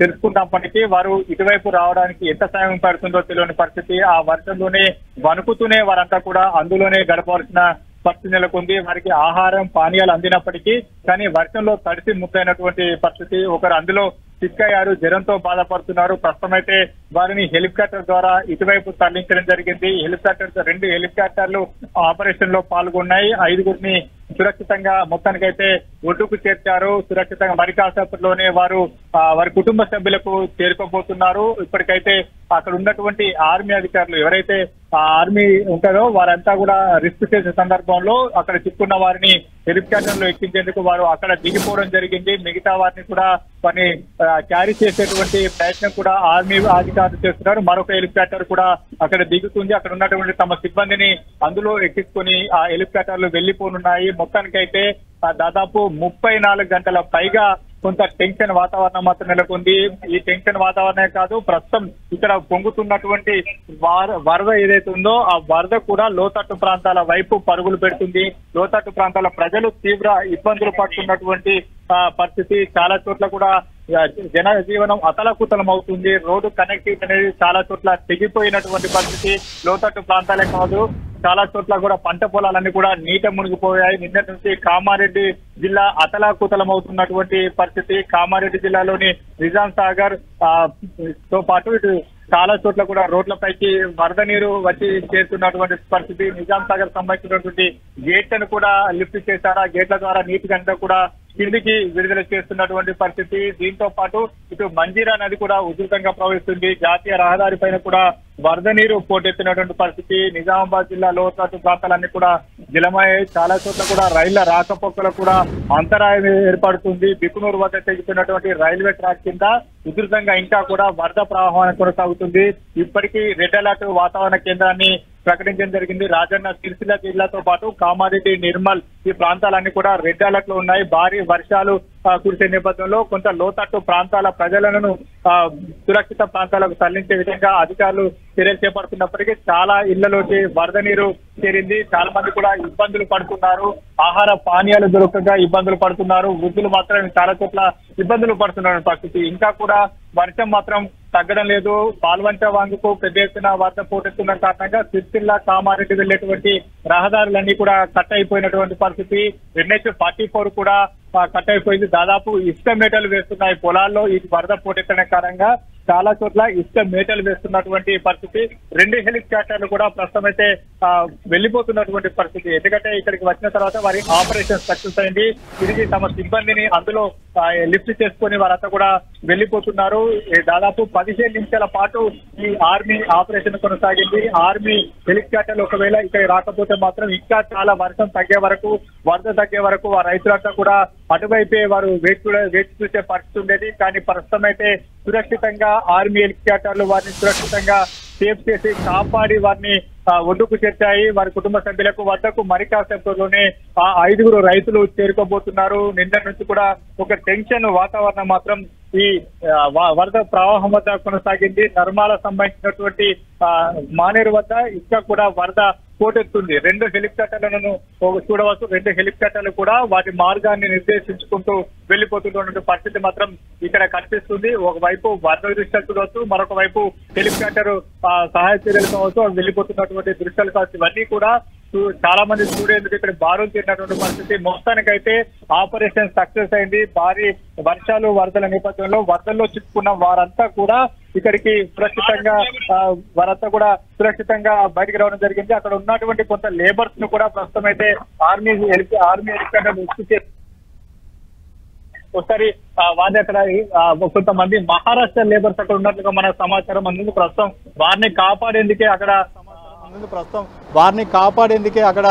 తెలుసుకున్నప్పటికీ వారు ఇటువైపు రావడానికి ఎంత సమయం పడుతుందో తెలియని పరిస్థితి. ఆ వర్షంలోనే వణుకుతూనే వారంతా కూడా అందులోనే గడపవలసిన పరిస్థితి నెలకొంది. వారికి ఆహారం పానీయాలు అందినప్పటికీ కానీ వర్షంలో తడిసి ముద్దైనటువంటి పరిస్థితి. ఒకరు అందులో చిక్కయ్యారు, జ్వరంతో బాధపడుతున్నారు. ప్రస్తుతం అయితే వారిని హెలికాప్టర్ ద్వారా ఇటువైపు తరలించడం జరిగింది. రెండు హెలికాప్టర్లు ఆపరేషన్ లో పాల్గొన్నాయి. 5గురిని సురక్షితంగా మొత్తానికైతే ఒడ్డుకు చేర్చారు. సురక్షితంగా మరి కాసేపట్లోనే వారి కుటుంబ సభ్యులకు చేరుకోబోతున్నారు. ఇప్పటికైతే అక్కడ ఉన్నటువంటి ఆర్మీ అధికారులు ఎవరైతే ఆర్మీ ఉంటారో వారంతా కూడా రిస్క్ చేసే సందర్భంలో అక్కడ చిక్కున్న వారిని హెలికాప్టర్ లో ఎక్కించేందుకు వారు అక్కడ దిగిపోవడం జరిగింది. మిగతా వారిని కూడా వారిని క్యారీ చేసేటువంటి ప్రయత్నం కూడా ఆర్మీ అధికారులు చేస్తున్నారు. మరొక హెలికాప్టర్ కూడా అక్కడ దిగుతుంది. అక్కడ ఉన్నటువంటి తమ సిబ్బందిని అందులో ఎక్కించుకొని ఆ హెలికాప్టర్లు వెళ్లిపోనున్నాయి. మొత్తానికైతే దాదాపు 34 గంటల పైగా కొంత టెన్షన్ వాతావరణం మాత్రం నెలకొంది. ఈ టెన్షన్ వాతావరణమే కాదు, ప్రస్తుతం ఇక్కడ పొంగుతున్నటువంటి వరద ఏదైతే ఉందో ఆ వరద కూడా లోతట్టు ప్రాంతాల వైపు పరుగులు పెడుతుంది. లోతట్టు ప్రాంతాల ప్రజలు తీవ్ర ఇబ్బందులు పడుతున్నటువంటి పరిస్థితి. చాలా చోట్ల కూడా జనజీవనం అతలకుతలం అవుతుంది. రోడ్డు కనెక్టివిటీ అనేది చాలా చోట్ల తెగిపోయినటువంటి పరిస్థితి. లోతట్టు ప్రాంతాలే కాదు, చాలా చోట్ల కూడా పంట పొలాలన్నీ కూడా నీట మునిగిపోయాయి. నిన్నటి నుంచి కామారెడ్డి జిల్లా అతలాకుతలం అవుతున్నటువంటి పరిస్థితి. కామారెడ్డి జిల్లాలోని నిజాం సాగర్ తో పాటు ఇటు చాలా చోట్ల కూడా రోడ్లపైకి వరద నీరు వచ్చి చేరుతున్నటువంటి పరిస్థితి. నిజాం సాగర్ సంబంధించినటువంటి గేట్లను కూడా లిఫ్ట్ చేశారు. ఆ గేట్ల ద్వారా నీటి గంట కూడా కిందికి విడుదల చేస్తున్నటువంటి పరిస్థితి. దీంతో పాటు ఇటు మంజీరా నది కూడా ఉధృతంగా ప్రవహిస్తుంది. జాతీయ రహదారి పైన కూడా వరద నీరు పోటెత్తినటువంటి పరిస్థితి. నిజామాబాద్ జిల్లా లోతట్టు ప్రాంతాలన్నీ కూడా జలమయ్యాయి. చాలా చోట్ల కూడా రైళ్ల రాకపోకలకు కూడా అంతరాయం ఏర్పడుతుంది. బికునూరు వద్ద తెగుతున్నటువంటి రైల్వే ట్రాక్ కింద ఉధృతంగా ఇంకా కూడా వరద ప్రవాహం కొనసాగుతుంది. ఇప్పటికీ రెడ్ అలర్ట్ వాతావరణ కేంద్రాన్ని ప్రకటించడం జరిగింది. రాజన్న సిరిసిల్ల జిల్లాతో పాటు కామారెడ్డి, నిర్మల్ ఈ ప్రాంతాలన్నీ కూడా రెడ్ అలర్ట్ లో ఉన్నాయి. భారీ వర్షాలు కురిసే నేపథ్యంలో కొంత లోతట్టు ప్రాంతాల ప్రజలను సురక్షిత ప్రాంతాలకు తరలించే విధంగా అధికారులు చర్యలు చేపడుతున్నప్పటికీ చాలా ఇళ్లలోకి వరద నీరు చేరింది. చాలా మంది కూడా ఇబ్బందులు పడుతున్నారు. ఆహార పానీయాలు దొరకగా ఇబ్బందులు పడుతున్నారు. వృద్ధులు మాత్రం చాలా చోట్ల ఇబ్బందులు పడుతున్న పరిస్థితి. ఇంకా కూడా వర్షం మాత్రం తగ్గడం లేదు. పాల్వంచ వాంగుకు పెద్ద ఎత్తున వరద పోటెత్తున్న కారణంగా సిరిసిల్ల, కామారెడ్డి వెళ్లేటువంటి రహదారులన్నీ కూడా కట్ అయిపోయినటువంటి పరిస్థితి. NH-44 కూడా కట్ అయిపోయింది. దాదాపు ఇసుక మేటలు వేస్తున్నాయి పొలాల్లో. ఈ వరద పోటెత్తడం కారణంగా చాలా చోట్ల ఇసుక మేటలు వేస్తున్నటువంటి పరిస్థితి. 2 హెలికాప్టర్లు కూడా ప్రస్తుతం అయితే వెళ్లిపోతున్నటువంటి పరిస్థితి. ఎందుకంటే ఇక్కడికి వచ్చిన తర్వాత వారి ఆపరేషన్ సక్సెస్ అయింది. తిరిగి తమ సిబ్బందిని అందులో లిఫ్ట్ చేసుకుని వారంతా కూడా వెళ్లిపోతున్నారు. దాదాపు 15 నిమిషాల పాటు ఈ ఆర్మీ ఆపరేషన్ కొనసాగింది. ఆర్మీ హెలికాప్టర్లు ఒకవేళ ఇక్కడ రాకపోతే మాత్రం ఇంకా చాలా వర్షం తగ్గే వరకు, వరద తగ్గే వరకు ఆ రైతులంతా కూడా అటువైపే వారు వేచి చూసే పరిస్థితి ఉండేది. కానీ ప్రస్తుతం అయితే సురక్షితంగా ఆర్మీ హెలికాప్టర్లు వారిని సురక్షితంగా సేఫ్ చేసి కాపాడి వారిని ఒడ్డుకు చేర్చాయి. వారి కుటుంబ సభ్యులకు వద్దకు మరి కాసేపట్లోనే ఆ 5 రైతులు చేరుకోబోతున్నారు. నిన్న నుంచి కూడా ఒక టెన్షన్ వాతావరణం మాత్రం ఈ వరద ప్రవాహం వద్ద కొనసాగింది. నర్మాల సంబంధించినటువంటి మానేరు వద్ద ఇంకా కూడా వరద పోటెత్తుంది. 2 హెలికాప్టర్లను చూడవచ్చు. 2 హెలికాప్టర్లు కూడా వాటి మార్గాన్ని నిర్దేశించుకుంటూ వెళ్లిపోతున్నటువంటి పరిస్థితి మాత్రం ఇక్కడ కనిపిస్తుంది. ఒకవైపు వరద దృశ్యాలు చూడవచ్చు, మరొక వైపు హెలికాప్టర్ సహాయ చర్యలు కావచ్చు, వెళ్లిపోతున్నటువంటి దృశ్యాలు కావచ్చు. ఇవన్నీ కూడా చాలా మంది చూడేందుకు ఇక్కడ బారులు తీరినటువంటి పరిస్థితి. మొత్తానికైతే ఆపరేషన్ సక్సెస్ అయింది. భారీ వర్షాలు వరదల నేపథ్యంలో వరదల్లో చిక్కుకున్న వారంతా కూడా ఇక్కడికి సురక్షితంగా బయటకు రావడం జరిగింది. అక్కడ ఉన్నటువంటి కొంత లేబర్స్ ను కూడా ప్రస్తుతం అయితే ఆర్మీ హెలికాప్టర్ ఒకసారి వారి అక్కడ కొంతమంది మహారాష్ట్ర లేబర్స్ అక్కడ ఉన్నట్లుగా మన సమాచారం అందుకు ప్రస్తుతం వారిని కాపాడేందుకే అక్కడ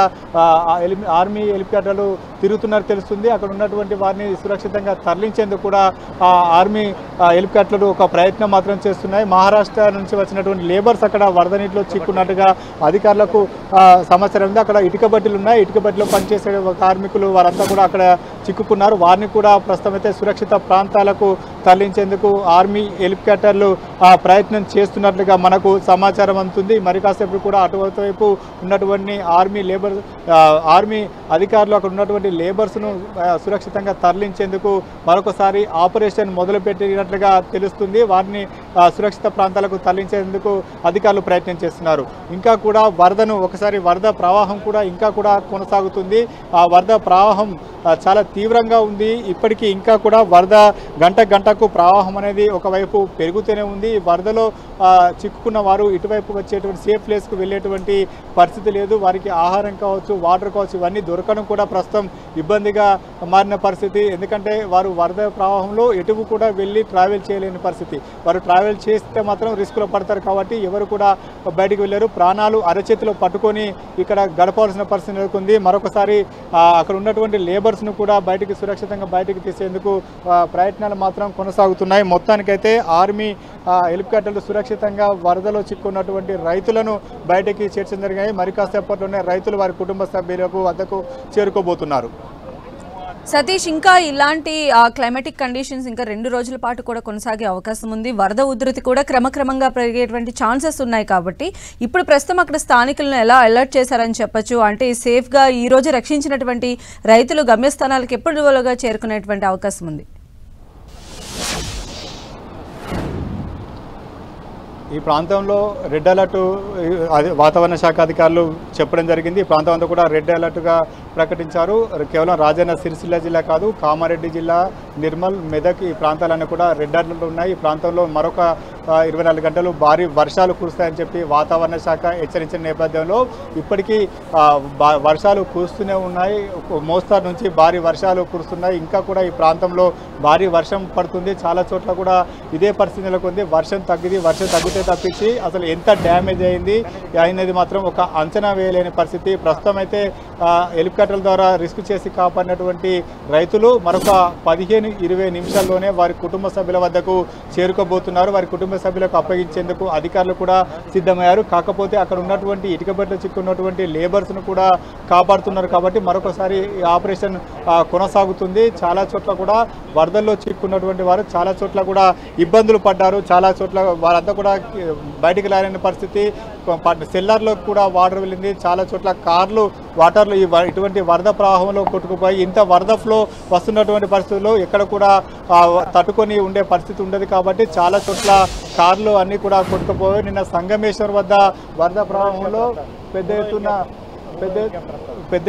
ఆర్మీ హెలికాప్టర్లు తిరుగుతున్నారు తెలుస్తుంది. అక్కడ ఉన్నటువంటి వారిని సురక్షితంగా తరలించేందుకు కూడా ఆర్మీ హెలికాప్టర్లు ఒక ప్రయత్నం మాత్రం చేస్తున్నాయి. మహారాష్ట్ర నుంచి వచ్చినటువంటి లేబర్స్ అక్కడ వరద నీటిలో చిక్కున్నట్టుగా అధికారులకు సమాచారం ఉంది. అక్కడ ఇటుక బట్టీలు ఉన్నాయి. ఇటుక బట్టీలో పనిచేసే కార్మికులు వారంతా కూడా అక్కడ చిక్కుకున్నారు. వారిని కూడా ప్రస్తుతం అయితే సురక్షిత ప్రాంతాలకు తరలించేందుకు ఆర్మీ హెలికాప్టర్లు ప్రయత్నం చేస్తున్నట్లుగా మనకు సమాచారం అందుతుంది. మరి కాసేపు కూడా అటువైపు ఉన్నటువంటి ఆర్మీ అధికారులు అక్కడ ఉన్నటువంటి లేబర్స్ను సురక్షితంగా తరలించేందుకు మరొకసారి ఆపరేషన్ మొదలుపెట్టినట్లుగా తెలుస్తుంది. వారిని సురక్షిత ప్రాంతాలకు తరలించేందుకు అధికారులు ప్రయత్నం చేస్తున్నారు. ఇంకా కూడా వరద ప్రవాహం కూడా ఇంకా కూడా కొనసాగుతుంది. ఆ వరద ప్రవాహం చాలా తీవ్రంగా ఉంది. ఇప్పటికీ ఇంకా కూడా వరద గంటకు ప్రవాహం అనేది ఒకవైపు పెరుగుతూనే ఉంది. వరదలో చిక్కుకున్న వారు ఇటువైపు వచ్చేటువంటి సేఫ్ ప్లేస్కు వెళ్ళేటువంటి పరిస్థితి లేదు. వారికి ఆహారం కావచ్చు, వాటర్ కావచ్చు, ఇవన్నీ దొరకడం కూడా ప్రస్తుతం ఇబ్బందిగా మారిన పరిస్థితి. ఎందుకంటే వారు వరద ప్రవాహంలో ఎటువు కూడా వెళ్ళి ట్రావెల్ చేయలేని పరిస్థితి. వారు ట్రావెల్ చేస్తే మాత్రం రిస్క్లో పడతారు కాబట్టి ఎవరు కూడా బయటికి వెళ్ళారు. ప్రాణాలు అరచేతిలో పట్టుకొని ఇక్కడ గడపాల్సిన పరిస్థితి నెలకొంది. మరొకసారి అక్కడ ఉన్నటువంటి లేబర్స్ను కూడా సురక్షితంగా బయటికి తీసేందుకు ప్రయత్నాలు మాత్రం కొనసాగుతున్నాయి. మొత్తానికైతే ఆర్మీ హెలికాప్టర్లు సురక్షితంగా వరదలో చిక్కున్నటువంటి రైతులను బయటికి చేర్చడం జరిగాయి. మరి కాసేపట్లోనే రైతులు వారి కుటుంబ సభ్యులకు వద్దకు చేరుకోబోతున్నారు. సతీష్, ఇంకా ఇలాంటి క్లైమాటిక్ కండిషన్స్ ఇంకా 2 రోజుల పాటు కూడా కొనసాగే అవకాశం ఉంది. వరద ఉధృతి కూడా క్రమక్రమంగా పెరిగేటువంటి ఛాన్సెస్ ఉన్నాయి కాబట్టి ఇప్పుడు ప్రస్తుతం అక్కడ స్థానికులను ఎలా అలర్ట్ చేశారని చెప్పొచ్చు? అంటే సేఫ్గా ఈ రోజు రక్షించినటువంటి రైతులు గమ్యస్థానాలకు ఎప్పుడుగా చేరుకునేటువంటి అవకాశం ఉంది? ఈ ప్రాంతంలో రెడ్ అలర్ట్ వాతావరణ శాఖ అధికారులు చెప్పడం జరిగింది. ఈ ప్రాంతం అంతా కూడా రెడ్ అలర్ట్గా ప్రకటించారు. కేవలం రాజన్న సిరిసిల్ల జిల్లా కాదు, కామారెడ్డి జిల్లా, నిర్మల్, మెదక్ ఈ ప్రాంతాలన్నీ కూడా రెడ్ అలర్ట్ ఉన్నాయి. ఈ ప్రాంతంలో మరొక 24 గంటలు భారీ వర్షాలు కురుస్తాయని చెప్పి వాతావరణ శాఖ హెచ్చరించిన నేపథ్యంలో ఇప్పటికీ వర్షాలు కురుస్తూనే ఉన్నాయి. మోస్తారు నుంచి భారీ వర్షాలు కురుస్తున్నాయి. ఇంకా కూడా ఈ ప్రాంతంలో భారీ వర్షం పడుతుంది. చాలా చోట్ల కూడా ఇదే పరిస్థితి నెలకొంది. వర్షం తగ్గితే తప్పించి అసలు ఎంత డ్యామేజ్ అయింది అనేది మాత్రం ఒక అంచనా వేయలేని పరిస్థితి. ప్రస్తుతం అయితే హెలికాప్టర్ల ద్వారా రిస్క్ చేసి కాపాడినటువంటి రైతులు మరొక 15-20 నిమిషాల్లోనే వారి కుటుంబ సభ్యుల వద్దకు చేరుకోబోతున్నారు. వారి కుటుంబ సభ్యులకు అప్పగించేందుకు అధికారులు కూడా సిద్ధమయ్యారు. కాకపోతే అక్కడ ఉన్నటువంటి ఇటుక బట్టలు చిక్కున్నటువంటి లేబర్స్ను కూడా కాపాడుతున్నారు కాబట్టి మరొకసారి ఆపరేషన్ కొనసాగుతుంది. చాలా చోట్ల కూడా వరదల్లో చిక్కున్నటువంటి వారు చాలా చోట్ల కూడా ఇబ్బందులు పడ్డారు. చాలా చోట్ల వారంతా కూడా బయటికి రాలేని పరిస్థితి. సెల్లార్లోకి కూడా వాటర్ వెళ్ళింది. చాలా చోట్ల కార్లు వాటర్లో ఇటువంటి వరద ప్రవాహంలో కొట్టుకుపోయి ఇంత వరద ఫ్లో వస్తున్నటువంటి పరిస్థితుల్లో ఎక్కడ కూడా తట్టుకొని ఉండే పరిస్థితి ఉండదు కాబట్టి చాలా చోట్ల కార్లు అన్నీ కూడా కొట్టుకుపోయి నిన్న సంగమేశ్వర్ వద్ద వరద ప్రవాహంలో పెద్ద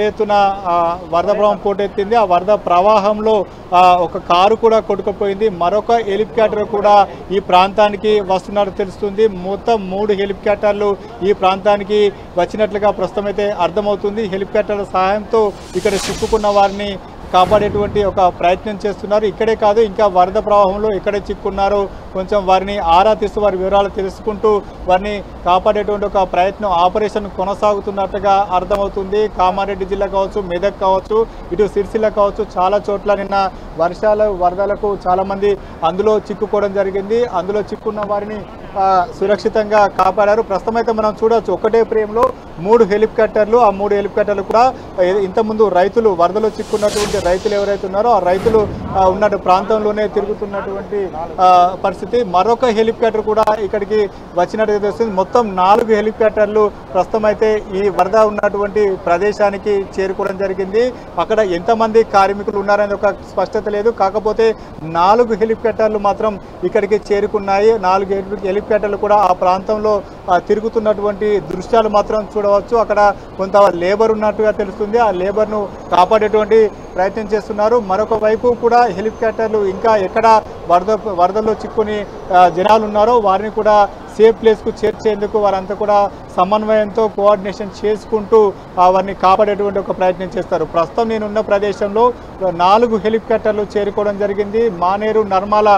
ఎత్తున వరద ప్రవాహం పోటెత్తింది. ఆ వరద ప్రవాహంలో ఒక కారు కూడా కొట్టుకుపోయింది. మరొక హెలికాప్టర్ కూడా ఈ ప్రాంతానికి వస్తున్నట్టు తెలుస్తుంది. మొత్తం 3 హెలికాప్టర్లు ఈ ప్రాంతానికి వచ్చినట్లుగా ప్రస్తుతం అయితే అర్థమవుతుంది. హెలికాప్టర్ల సహాయంతో ఇక్కడ చిక్కుకున్న వారిని కాపాడేటువంటి ఒక ప్రయత్నం చేస్తున్నారు. ఇక్కడే కాదు, ఇంకా వరద ప్రవాహంలో ఎక్కడే చిక్కున్నారో కొంచెం వారిని ఆరా తీస్తూ వారి వివరాలు తెలుసుకుంటూ వారిని కాపాడేటువంటి ఒక ప్రయత్నం ఆపరేషన్ కొనసాగుతున్నట్టుగా అర్థమవుతుంది. కామారెడ్డి జిల్లా కావచ్చు, మెదక్ కావచ్చు, ఇటు సిరిసిల్ల కావచ్చు, చాలా చోట్ల నిన్న వరదలకు చాలామంది అందులో చిక్కుకోవడం జరిగింది. అందులో చిక్కున్న వారిని సురక్షితంగా కాపాడారు. ప్రస్తుతం అయితే మనం చూడవచ్చు ఒకటే ఫ్రేమ్లో 3 హెలికాప్టర్లు, ఆ 3 హెలికాప్టర్లు కూడా ఇంతకుముందు రైతులు వరదలో చిక్కున్నటువంటి రైతులు ఎవరైతే ఉన్నారో ఆ రైతులు ఉన్న ప్రాంతంలోనే తిరుగుతున్నటువంటి పరిస్థితి. మరొక హెలికాప్టర్ కూడా ఇక్కడికి వచ్చినట్టుగా తెలుస్తుంది. మొత్తం 4 హెలికాప్టర్లు ప్రస్తుతం అయితే ఈ వరద ఉన్నటువంటి ప్రదేశానికి చేరుకోవడం జరిగింది. అక్కడ ఎంతమంది కార్మికులు ఉన్నారనేది ఒక స్పష్టత లేదు. కాకపోతే 4 హెలికాప్టర్లు మాత్రం ఇక్కడికి చేరుకున్నాయి. 4 హెలికాప్టర్లు కూడా ఆ ప్రాంతంలో తిరుగుతున్నటువంటి దృశ్యాలు మాత్రం చూడవచ్చు. అక్కడ కొంత లేబర్ ఉన్నట్టుగా తెలుస్తుంది. ఆ లేబర్ను కాపాడేటువంటి ప్రయత్నం చేస్తున్నారు. మరొక వైపు కూడా హెలికాప్టర్లు ఇంకా ఎక్కడ వరదల్లో చిక్కుని జనాలు ఉన్నారో వారిని కూడా సేఫ్ ప్లేస్కు చేర్చేందుకు వారంతా కూడా సమన్వయంతో కోఆర్డినేషన్ చేసుకుంటూ వారిని కాపాడేటువంటి ఒక ప్రయత్నం చేస్తారు. ప్రస్తుతం నేనున్న ప్రదేశంలో 4 హెలికాప్టర్లు చేరుకోవడం జరిగింది. మానేరు నర్మాల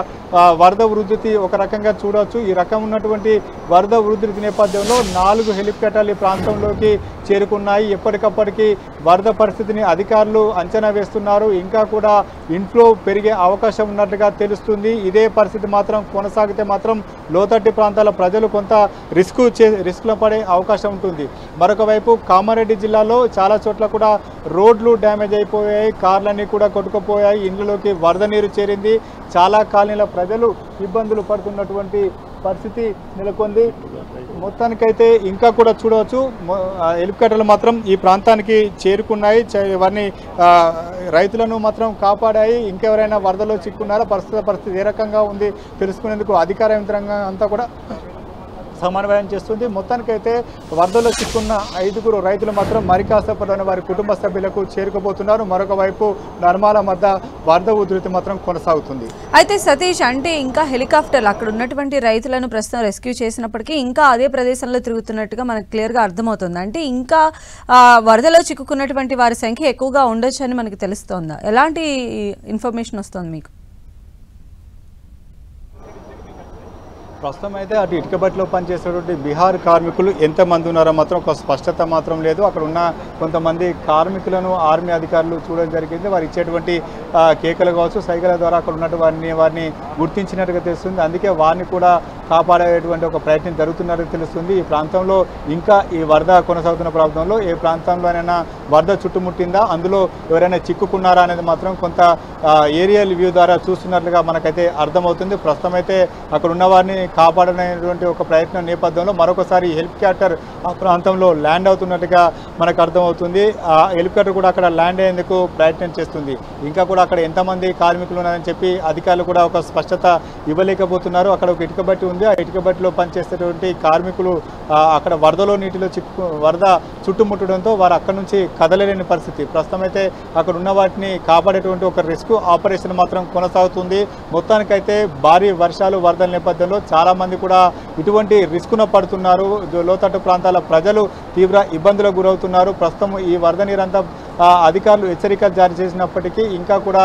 వరద ఉధృతి ఒక రకంగా చూడవచ్చు. ఈ రకం ఉన్నటువంటి వరద ఉధృతి నేపథ్యంలో 4 హెలికాప్టర్లు ఈ ప్రాంతంలోకి చేరుకున్నాయి. ఎప్పటికప్పటికి వరద పరిస్థితిని అధికారులు అంచనా వేస్తున్నారు. ఇంకా కూడా ఇన్ఫ్లో పెరిగే అవకాశం ఉన్నట్టుగా తెలుస్తుంది. ఇదే పరిస్థితి మాత్రం కొనసాగితే మాత్రం లోతట్టు ప్రాంతాల ప్రజలు కొంత రిస్క్లో పడే అవకాశం ఉంటుంది. మరొక వైపు కామారెడ్డి జిల్లాలో చాలా చోట్ల కూడా రోడ్లు డ్యామేజ్ అయిపోయాయి, కార్లన్నీ కూడా కొట్టుకుపోయాయి, ఇండ్లలోకి వరద నీరు చేరింది. చాలా కాలనీల ప్రజలు ఇబ్బందులు పడుతున్నటువంటి పరిస్థితి నెలకొంది. మొత్తానికైతే ఇంకా కూడా చూడవచ్చు హెలికాప్టర్లు మాత్రం ఈ ప్రాంతానికి చేరుకున్నాయి. వారిని రైతులను మాత్రం కాపాడాయి. ఇంకెవరైనా వరదలో చిక్కున్నారా, పరిస్థితి ఏ రకంగా ఉంది తెలుసుకునేందుకు అధికార యంత్రాంగం అంతా కూడా సమన్వయం చేస్తుంది. మొత్తానికైతే వరదలో చిక్కున్న 5 రైతులు మాత్రం మరికాసేపట్లోనే వారి కుటుంబ సభ్యులకు చేరుకోబోతున్నారు. మరొక వైపు నర్మాల మధ్య వరద ఉధృతి మాత్రం కొనసాగుతుంది. అయితే సతీష్, అంటే ఇంకా హెలికాప్టర్లు అక్కడ ఉన్నటువంటి రైతులను ప్రస్తుతం రెస్క్యూ చేసినప్పటికీ ఇంకా అదే ప్రదేశంలో తిరుగుతున్నట్టుగా మనకు క్లియర్గా అర్థమవుతుంది. అంటే ఇంకా వరదలో చిక్కుకున్నటువంటి వారి సంఖ్య ఎక్కువగా ఉండొచ్చు అని మనకి తెలుస్తోందా? ఎలాంటి ఇన్ఫర్మేషన్ వస్తుంది మీకు? ప్రస్తుతం అయితే అటు ఇటుకబట్టిలో పనిచేసేటువంటి బీహార్ కార్మికులు ఎంతమంది ఉన్నారో మాత్రం ఒక స్పష్టత మాత్రం లేదు. అక్కడ ఉన్న కొంతమంది కార్మికులను ఆర్మీ అధికారులు చూడడం జరిగింది. వారు ఇచ్చేటువంటి కేకలు కావచ్చు, సైకిల ద్వారా అక్కడ ఉన్నటువంటి వారిని గుర్తించినట్టుగా తెలుస్తుంది. అందుకే వారిని కూడా కాపాడేటువంటి ఒక ప్రయత్నం జరుగుతున్నట్టు తెలుస్తుంది. ఈ ప్రాంతంలో ఇంకా ఈ వరద కొనసాగుతున్న ప్రాంతంలో ఏ ప్రాంతంలోనైనా వరద చుట్టుముట్టిందా, అందులో ఎవరైనా చిక్కుకున్నారా అనేది మాత్రం కొంత ఏరియల్ వ్యూ ద్వారా చూస్తున్నట్లుగా మనకైతే అర్థమవుతుంది. ప్రస్తుతం అయితే అక్కడ ఉన్న వారిని కాపాడనేటువంటి ఒక ప్రయత్నం నేపథ్యంలో మరొకసారి హెలికాప్టర్ ఆ ప్రాంతంలో ల్యాండ్ అవుతున్నట్టుగా మనకు అర్థమవుతుంది. ఆ హెలికాప్టర్ కూడా అక్కడ ల్యాండ్ అయ్యేందుకు ప్రయత్నం చేస్తుంది. ఇంకా కూడా అక్కడ ఎంతమంది కార్మికులు ఉన్నారని చెప్పి అధికారులు కూడా ఒక స్పష్టత ఇవ్వలేకపోతున్నారు. అక్కడ ఒక ఇటుకబట్టి ఉంది. ఆ ఇటుకబట్టిలో పనిచేసేటువంటి కార్మికులు అక్కడ వరదలో నీటిలో వరద చుట్టుముట్టడంతో వారు అక్కడ నుంచి కదలలేని పరిస్థితి. ప్రస్తుతం అయితే అక్కడ ఉన్న వాటిని కాపాడేటువంటి ఒక రెస్క్యూ ఆపరేషన్ మాత్రం కొనసాగుతుంది. మొత్తానికైతే భారీ వర్షాలు వరదల నేపథ్యంలో చాలా మంది కూడా ఇటువంటి రిస్కున పడుతున్నారు. లోతట్టు ప్రాంతాల ప్రజలు తీవ్ర ఇబ్బందులకు గురవుతున్నారు. ప్రస్తుతం ఈ వరద నీరంతా అధికారులు హెచ్చరికలు జారీ చేసినప్పటికీ ఇంకా కూడా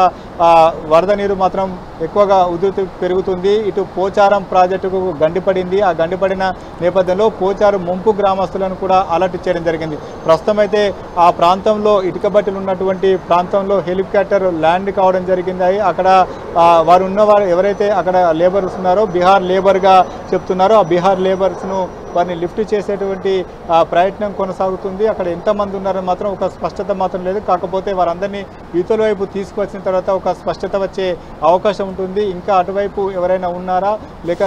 వరద నీరు మాత్రం ఎక్కువగా ఉధృతి పెరుగుతుంది. ఇటు పోచారం ప్రాజెక్టుకు గండిపడింది. ఆ గండిపడిన నేపథ్యంలో పోచారం ముంపు గ్రామస్తులను కూడా అలర్ట్ చేయడం జరిగింది. ప్రస్తుతం అయితే ఆ ప్రాంతంలో ఇటుకబట్టలు ఉన్నటువంటి ప్రాంతంలో హెలికాప్టర్ ల్యాండ్ కావడం జరిగింది. అక్కడ వారు ఉన్నవారు ఎవరైతే అక్కడ లేబర్స్ ఉన్నారో బీహార్ లేబర్గా చెప్తున్నారో ఆ బీహార్ లేబర్స్ను వారిని లిఫ్ట్ చేసేటువంటి ప్రయత్నం కొనసాగుతుంది. అక్కడ ఎంతమంది ఉన్నారని మాత్రం ఒక స్పష్టత మాత్రం లేదు. కాకపోతే వారందరినీ యువతల వైపు తీసుకువచ్చిన తర్వాత ఒక స్పష్టత వచ్చే అవకాశం ఉంటుంది. ఇంకా అటువైపు ఎవరైనా ఉన్నారా, లేక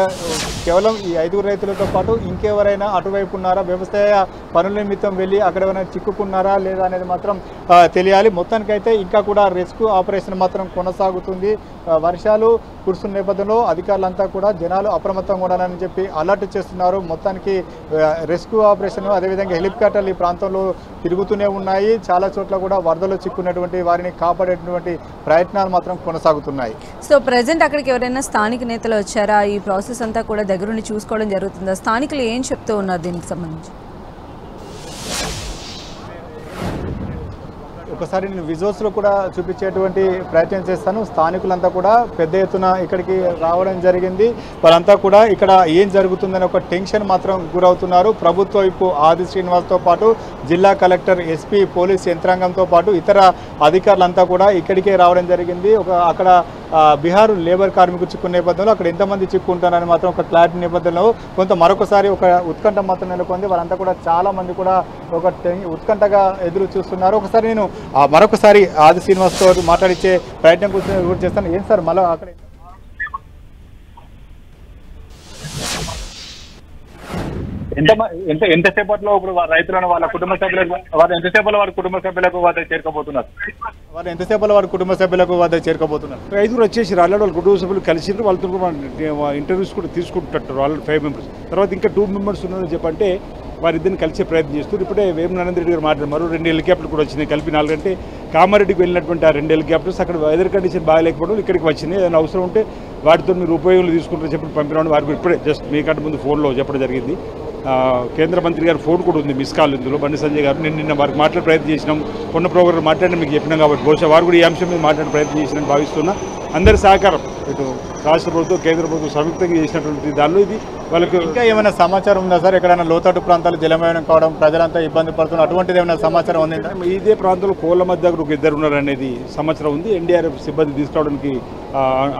కేవలం ఈ 5 రైతులతో పాటు ఇంకెవరైనా అటువైపు ఉన్నారా, వ్యవసాయ పనుల నిమిత్తం వెళ్ళి అక్కడ ఏమైనా చిక్కుకున్నారా లేదా అనేది మాత్రం తెలియాలి. మొత్తానికైతే ఇంకా కూడా రెస్క్యూ ఆపరేషన్ మాత్రం కొనసాగుతుంది. వర్షాలు కురుస్తున్న నేపథ్యంలో అధికారులంతా కూడా జనాలు అప్రమత్తంగా ఉండాలని చెప్పి అలర్ట్ చేస్తున్నారు. మొత్తానికి రెస్క్యూ ఆపరేషన్ అదేవిధంగా హెలికాప్టర్లు ఈ ప్రాంతంలో తిరుగుతూనే ఉన్నాయి. చాలా చోట్ల కూడా వరదలో చిక్కున్నటువంటి వారిని కాపాడేటువంటి ప్రయత్నాలు మాత్రం కొనసాగుతున్నాయి. సో ప్రెజెంట్ అక్కడికి ఎవరైనా స్థానిక నేతలు వచ్చారా? ఈ ప్రాసెస్ అంతా కూడా దగ్గరుండి చూసుకోవడం జరుగుతుందా? స్థానికులు ఏం చెప్తూ ఉన్నారు దీనికి సంబంధించి? ఒకసారి నేను విజువల్స్లో కూడా చూపించేటువంటి ప్రయత్నం చేస్తాను. స్థానికులంతా కూడా పెద్ద ఎత్తున ఇక్కడికి రావడం జరిగింది. వారంతా కూడా ఇక్కడ ఏం జరుగుతుందని ఒక టెన్షన్ మాత్రం గురవుతున్నారు. ప్రభుత్వ వైపు ఆది శ్రీనివాస్తో పాటు జిల్లా కలెక్టర్, ఎస్పీ, పోలీస్ యంత్రాంగంతో పాటు ఇతర అధికారులంతా కూడా ఇక్కడికే రావడం జరిగింది. అక్కడ బీహార్ లేబర్ కార్మికులు చిక్కున్న నేపథ్యంలో అక్కడ ఎంతమంది చిక్కుంటారని మాత్రం ఒక క్లారిటీ నేపథ్యంలో కొంత మరొకసారి ఒక ఉత్కంఠ మాత్రం నెలకొంది. వారంతా కూడా చాలా మంది కూడా ఒక ఉత్కంఠగా ఎదురు చూస్తున్నారు. ఒకసారి నేను మరొకసారి ఆది శ్రీనివాస్తో మాట్లాడించే ప్రయత్నం కూడా చేస్తాను. ఏం సార్ మళ్ళీ అక్కడ ఎంతసేపట్లో ఇప్పుడు రైతులను వాళ్ళ కుటుంబ సభ్యులకు వారు ఎంతసేపట్లో వారి కుటుంబ సభ్యులకు వద్ద చేరుకోబోతున్నారు? వారు ఎంతసేపట్లో వారి కుటుంబ సభ్యులకు వద్ద చేరుకోబోతున్నారు? ఐదుగురు వచ్చేసి ఆల్రెడీ వాళ్ళ కుటుంబ సభ్యులు కలిసి వాళ్ళతో ఇంటర్వ్యూస్ కూడా తీసుకుంటారు. ఆల్రెడీ 5 మెంబర్స్, తర్వాత ఇంకా 2 మెంబర్స్ ఉన్నారని చెప్పంటే వారిద్దరిని కలిసే ప్రయత్నం చేస్తారు. ఇప్పుడే వేమనానంద రెడ్డి గారు మాట్లాడారు. 2 హెలికాప్టర్లు కూడా వచ్చినాయి కలిపి 4 గంటే కామారెడ్డికి వెళ్ళినటువంటి ఆ 2 హెలికాప్టర్స్ అక్కడ వెదర్ కండిషన్ బాగాలేకపోవడం ఇక్కడికి వచ్చినాయి. ఏదైనా అవసరం ఉంటే వాటితో మీరు ఉపయోగాలు తీసుకుంటారని చెప్పి పంపినామని వారికి ఇప్పుడే జస్ట్ మీకంటే ముందు ఫోన్లో చెప్పడం జరిగింది. కేంద్ర మంత్రి గారు ఫోన్ కూడా ఉంది, మిస్ కాల్ ఇందులో బండి సంజయ్ గారు. నిన్న వారికి మాట్లాడే ప్రయత్నం చేసినాం, కొన్న ప్రోగ్రాం మాట్లాడిన మీకు చెప్పినాం కాబట్టి బహుశా వారు కూడా ఈ అంశం మీద మాట్లాడే ప్రయత్నం చేసినని భావిస్తున్నా. అందరి సహకారం ఇటు రాష్ట్ర ప్రభుత్వం కేంద్ర ప్రభుత్వం సంయుక్తంగా చేసినటువంటి దానిలో ఇది వాళ్ళకి ఇంకా ఏమైనా సమాచారం ఉందా సార్? ఎక్కడైనా లోతట్టు ప్రాంతాలు జలమయం కావడం, ప్రజలంతా ఇబ్బంది పడుతున్నారు, అటువంటిది ఏమైనా సమాచారం ఉందా? ఇదే ప్రాంతంలో కోళ్ళ మధ్య ఒక 2 ఉన్నారనేది సమాచారం ఉంది. ఎన్డీఆర్ఎఫ్ సిబ్బంది తీసుకురావడానికి